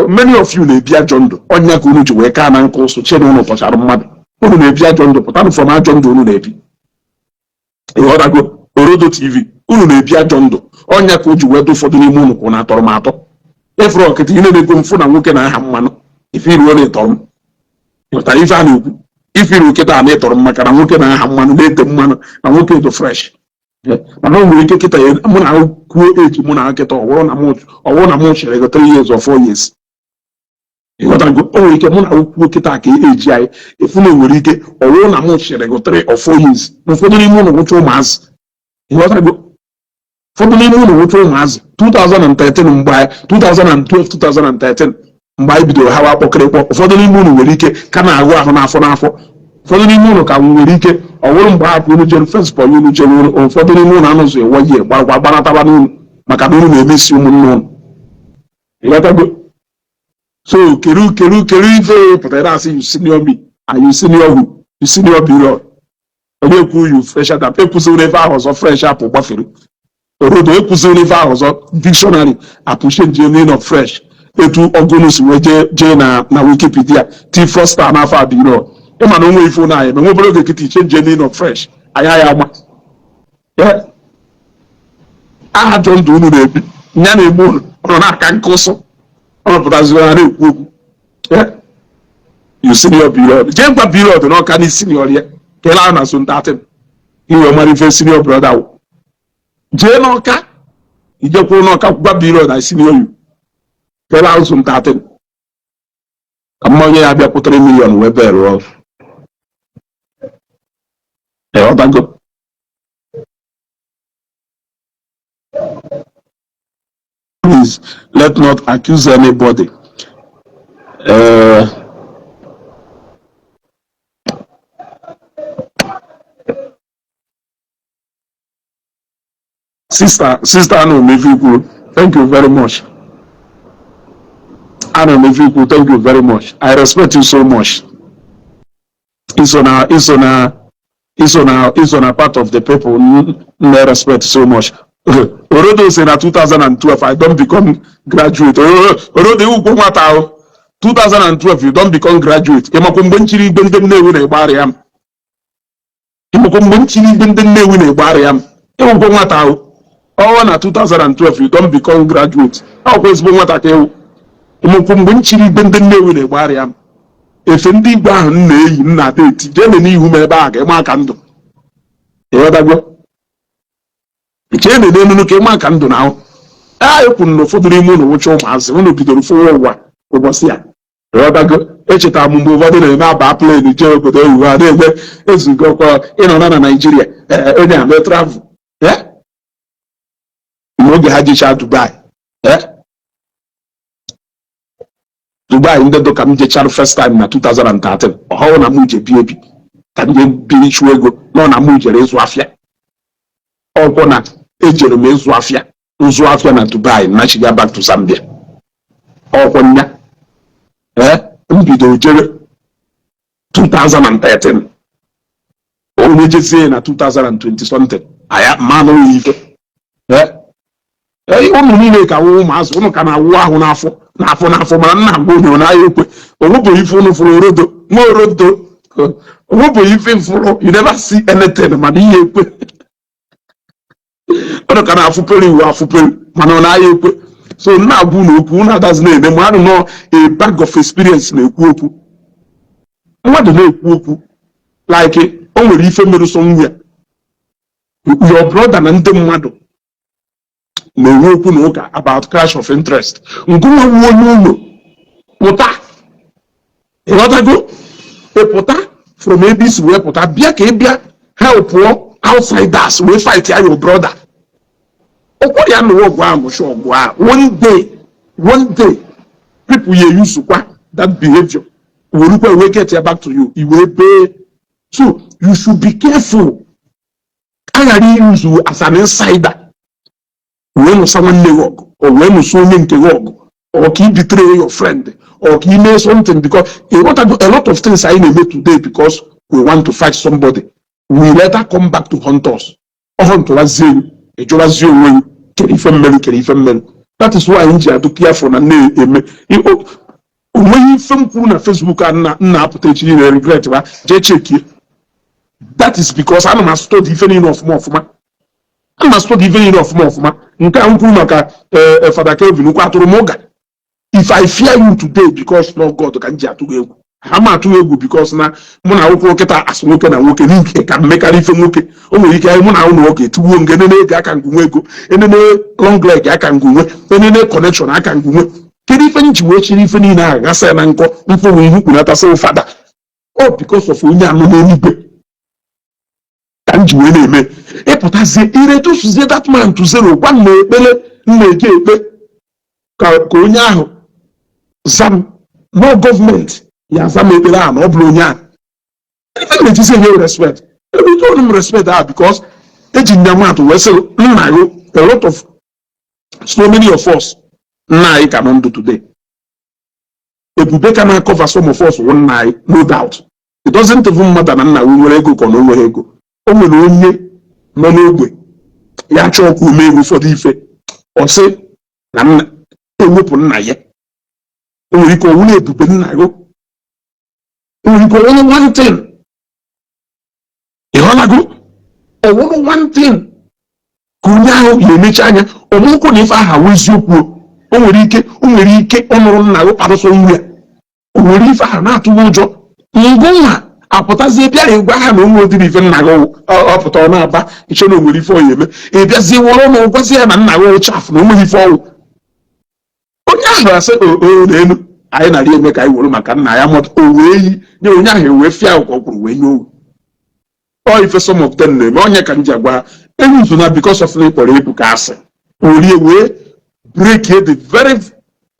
Many of you na-ebi ajọ ndụ ọnya ka unu ji wee kaa na nkụ ụsụ chere unu pụchara mmadụ unu na-ebi ajọ ndụ pụtanụ from ajọ ndụ unu na-ebi ịghọtago Orodo TV unu na-ebi ajọ ndụ ọnya ka o ji wee dị ụfọdụ n'ime unu kwụ na atọrọ m atọ efere ọkịta ị na-ego mfụ na nwoke na aha mmanụ ife iruo na-etọrọ m ịghọtara ife a na-ekwu ife iru kịta na ịtọrọ m maka na nwoke na aha mmanụ na-ete mmanụ na nwoke dị fresh mana o nwere ike kịta ya mụ na kwuo eji mụ na kịta ọwụrụ na mụ chere go 3 years or 4 years. Ịghọtago o nwere ike mụ na kwuo kịta ka eji anyị efu na nwere ike ọwụrụ na mụ chere go 3 or 4 years. Ụfọdụ n'ime ụlọ nwụcha ụmụazị. Ịghọtago ụfọdụ n'ime ụlọ nwụcha ụmụazị 2013 mgbe 2012 2013 mgbe anyị bidoro hawa akpọkịrịkpọ ụfọdụ n'ime ụlọ nwere ike ka na-agụ ahụ n'afọ n'afọ. Ụfọdụ n'ime ụlọ ka nwere ike ọwụrụ mgbe hapụ unu jere fes pọl unu jere ụlọ ụfọdụ n'ime ụlọ anụzụ ewe ihe gbanataba n'ụlọ maka na unu na-emesi ụmụnne ụlọ. Ịghọtago so keru ife pụtara asị you senior me and you senior who you senior period onye ekwu you fresh up ekwuziri ebe ahụ ọzọ fresh up gbafere Orodo ekwuziri ebe ahụ ọzọ dictionary appreciate the meaning of fresh etu ọgụnụ si wee jee na Wikipedia t first star n'afọ abiro ịma na onwe ife na anyị ma nwebere oge kịta change the meaning of fresh anya ya agba aha jọ ndụ unu na-ebi nya na-egbu unu ọnọ na-aka nke ụsụ ọnọpụtaziri ha na-ekwu okwu you senior period jee gwa period na ọka na senior ya ka ele ahụ na so ntatin iwe mara ife senior brother wụ jee n'ọka ijekwuru n'ọka gwa period na senior you ka ele ahụ so ntatin ka mma onye ya bịa kwụtara million wee bere ọrụ ọbago please let not accuse anybody Sister Anna Meviku, thank you very much. Anna Meviku, thank you very much. I respect you so much. It's on a part of the people I respect so much. Orodo say na 2012 I don't become graduate. Orodo 2012 you don't become graduate. Imakumbe nchiri igbe ndị Nnewi na-egbari ya. Imakumbe nchiri igbe ndị Nnewi na-egbari ya. Ịwụgwọ nwata ahụ. Ọwa na 2012 you don't become graduate. Ọkwa ezigbo nwata ka ewu. Imakumbe nchiri igbe ndị Nnewi na-egbari ya. Efe ndị Igbo ahụ na-eyi nna deti jee n'ihu m ebe a ka ịma aka ndụ. Ịghọtago? Chee n'enu ka ịma aka ndụ na ahụ. Ekwuru na ụfọdụ n'ime ụlọ nwụcha ụmụazị ụnụ bidoro fụwa ụwa ụbọchị a. Ịghọtago? Echetara m mgbe ụfọdụ na-eme aba pleni jee obodo oyibo a na-eme ezugokwa ịnọ na Naijiria onye a mee travel. N'oge ha jechaa Dubai. Dubai ndị dọ ka m jechara first time na 2013 ọhụrụ na m je bi ebi ka m je biri chụọ ego nọ na m jere ịzụ afịa ọkwụ na ejere m ịzụ afịa na Dubai na chiga back to Zambia ọkwụ nya m bidoro jere 2013 onye jezie na 2020 something aya mmanụ ife ụmụ niile ka wụ ụmụazị ụnụ ka na-awụ ahụ n'afọ mana nna mgbe onye na-aya ekwe onwebụ ife ụnụ fụrụ orodo onwebụ ife mfụrụ you never see anything mana ihe ekwe ụnụ ka na-afụpere iwu afụpere mana ọ na-aya ekwe so nna agwụ na okwu ụnụ adazi na-eme ma anụ nọ a bag of experience na-ekwu okwu mmadụ na-ekwu okwu like o nwere ife mere so nwunye your brother na ndị mmadụ na-enwe okwu na ụka about clash of interest ngụnwa wuo n'ụlọ pụta ịghọtago ịpụta from ebe isi wee pụta bịa ka ị bịa help outsiders wee fight ya your brother ụkwụ ya nụwa ọgwụ ahụ mụchi ọgwụ ahụ one day people ya usukwa that behavior werukwa wee get ya back to you iwee bee so you should be careful aghara use as an insider wee nụsa nwanne gị ọgụ o wee nụsa onye nke gị ọgụ or ka betray your friend or ka mee something because a lot of things anyị na-eme today because we want to fight somebody we later come back to hunt us ọhụntụwazie ejụwazie onwe gị kere ife mmerụ that is why anyị ji adụ careful na na-eme onweghị ife m kwuru na Facebook a nna-apụta echi na regret ba jee chekie that is because ana m study ife niile ọfụma ama study ife niile ọfụma nke a m kwuru maka Father Kelvin ukwu atụrụ m ụga if I fear you today because no God ka m ji atụ egwu ha ma atụ egwu because na mụ na nwoke nkịta asụ nwoke na nwoke n'ike ka mmekarị ife nwoke o nwere ike mụ na ụlọ nwoke tuwo nge nene ego aka ngwunwe ego enene long leg aka ngwunwe enene connection aka ngwunwe kedu ife nji wee chiri ife niile ahụ gasị na nkọ mkpụrụ ihu kpunatasị ụfada because of onye anụ n'eluigwe ka m ji wee na-eme ịpụtazie iredusizie that man to zero gwa m ekpere na-eje ekpe ka onye ahụ zam no gọọmenti ya zam ekpere ahụ na ọ bụrụ onye ahụ ife na-ejizi enye respect ebute ọnụ m respect ahụ because eji nyamatụ wee sị nna gị a lot of so many of us nna anyị ka nọ ndụ today ebube ka na cover some of us nna anyị no doubt it doesn't even matter na nna gị nwere ego ka ọ na onweghị ego o nwere onye nọ n'ogbe ya chọọ ka ume ego ụfọdụ ife ọ sị na nna ewepụ nna ya o nwere ike ọnwụ na-ebube nna gị o nwere ike ọnwụ one thing ịghọlago ọnwụrụ one thing ka onye ahụ ya emechi anya ọmụkwụ na ife aha wee eziokwu o nwere ike ọ nụrụ nna gị kparụsọ nwa ya o nwere ife aha na-atụghị ụjọ ngụnwa apụtazie bịa ịgwa ha na onwe odiri ife nna gị ọpụta ọ na-aba iche na onwere ife ọ ya eme ịbịazie wụrụ na ụgwazi ya na nna gị chafụ na onweghị ife ọnwụ onye ahụ asị n'elu anyị nara eme ka anyị were maka nna ya mụta o wee yi nye onye ahụ ewee fịa ụkọ kwuru wee nye owu ọ ife some of them na-eme onye ka m ji agwa eruzu na because of na ịkpọrọ ebu ka asị orie wee break the very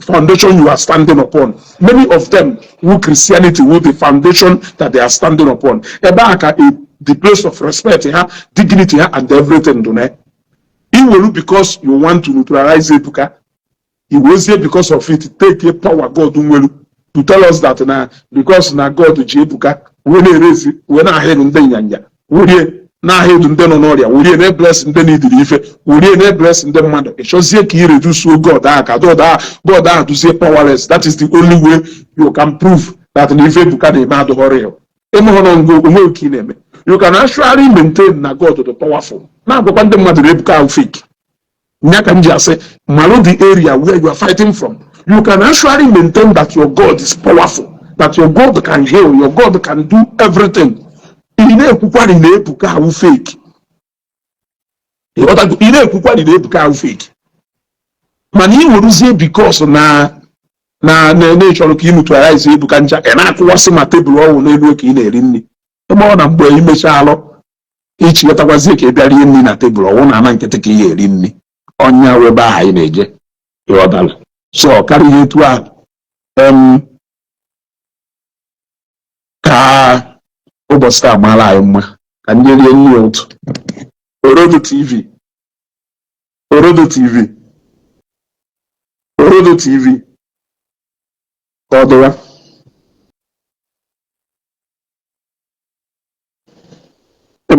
foundation you are standing upon. Many of them who Christianity who the foundation that they are standing upon. The place of respect, dignity, and everything. will because you want to neutralize Ebuka. He was here because of it. Take a power God to tell us that now because now God to Ebuka when he raise when I head on the yanya. We na head on the nonoria. We ne bless the need ife. We ne bless the mother. It shows here he reduce God God to say powerless. That is the only way you can prove that the ife Ebuka dey mad horror. You can actually maintain na God to the powerful. Now go the mother Ebuka fake. Nyakanja say, Malo the area where you are fighting from. You can actually maintain that your God is powerful, that your God can heal, your God can do everything. Ine ekwukwa ni Ebuka ahụ fake. Ine ekwukwa ni Ebuka ahụ fake. Mana ị weruzie because na chọrọ ka ị neutralize Ebuka ncha, ị na-akụwasị ma tebụl ọwụ n'elu ka ị na-eri nri. Ebe ọ na mgbe imecha alụ, ichighọtakwazie ka ị bịa rie nri na tebụl ọwụ na ana nkịtị ka ị ga-eri nri. Onya webe anyị na-eje ịghọtara so karịa etu a ka ụbọchị a mara anyị mma ka ndị rie nri otu Orodo TV ka ọ dịwa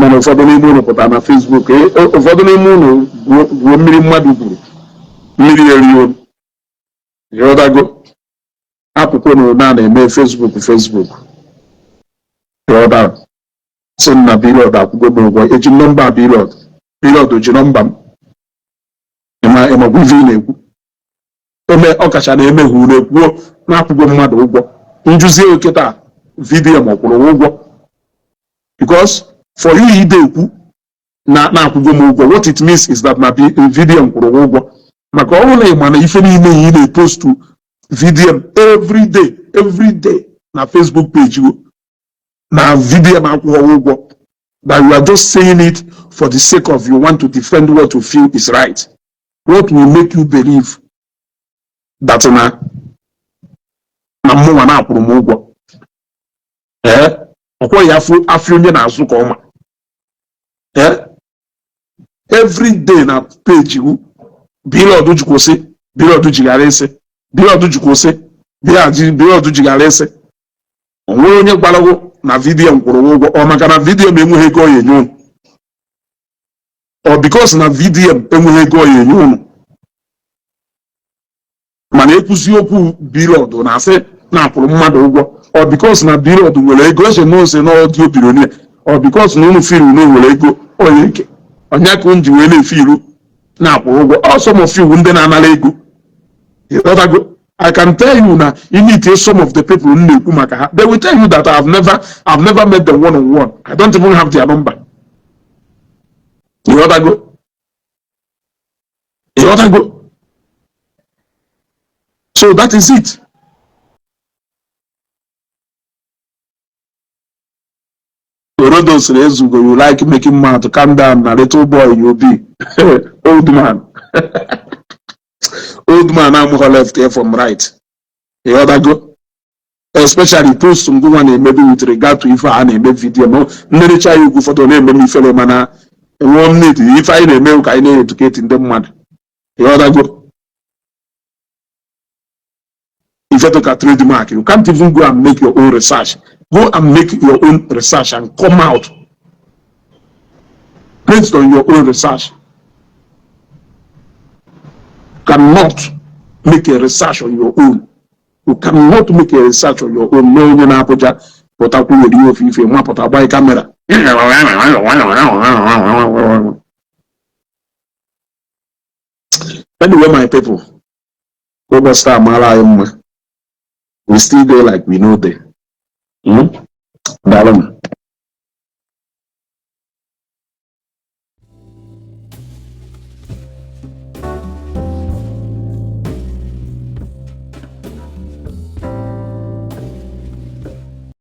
mana ụfọdụ n'ime ụlọ pụtara na Facebook ụfọdụ n'ime ụlọ gwuo mmiri mmadụ gwuru mmiri erio ịghọtago akwụkwọ na na-eme Facebook ịghọtara si na bilọd akwụkwọ m ụgwọ eji nọmba bilọd ji nọmba m ịmagwa ife ị na-ekwu eme ọkacha na-emeghe uru ekwuo na-akwụkwọ mmadụ ụgwọ njuzie oketa vidiyo ma ọ kwụrụ ụgwọ because for you ide ekwu na-akwụgwọ m ụgwọ what it means is that na vidiyo m kwụrụ ụgwọ maka ọrụ na ịma na ife niile ị na-epostu vidiyo m every day na Facebook page na vidiyo m akwụghọ ụgwọ that you are just saying it for the sake of you want to defend what you feel is right, what will make you believe that na mụnwa na-akwụrụ m ụgwọ ọkwọ ya afọ onye na-azụ ka ọma every day na page iwu bilọdụ jikwụsị bilọdụ jighara isi bilọdụ jikwụsị bilọdụ jighara isi onwere onye gbarago na vidiyo m kwụrụ ụgwọ ọ maka na vidiyo m enweghị ego ya enye unu ọ bikos na vidiyo m enweghị ego ya enye unu mana ekwuzi okwu bilọdụ na-asị na-akwụrụ mmadụ ụgwọ ọ bikos na bilọdụ nwere ego eche na ose n'ọdịo bironia ọ bikos na unu firu na nwere ego onye ike onye ka nji wee na-efe iru na-akwụ ụgwọ some of you ndị na-anara ego I can tell you na you need to some of the people na-ekwu maka ha they will tell you that I've never met them one on one. I don't even have their number. You go. So that is it. Orodo Ezugo, you like making man to calm down, a little boy you'll be. Old man. Old man, I'm more left here from right. You other go? Especially post some good one maybe with regard to if I name video. No, literature you go for the name me fellow man. One need if I name milk, I need educating them man. You other go? If you look at trademark, you can't even go and make your own research. Go and make your own research and come out based on your own research. You cannot make a research on your own. You cannot make a research on your own. No, you're not but I will do if you want to buy camera. Anyway, my people, over star Mala, we still there like we know there. Darling.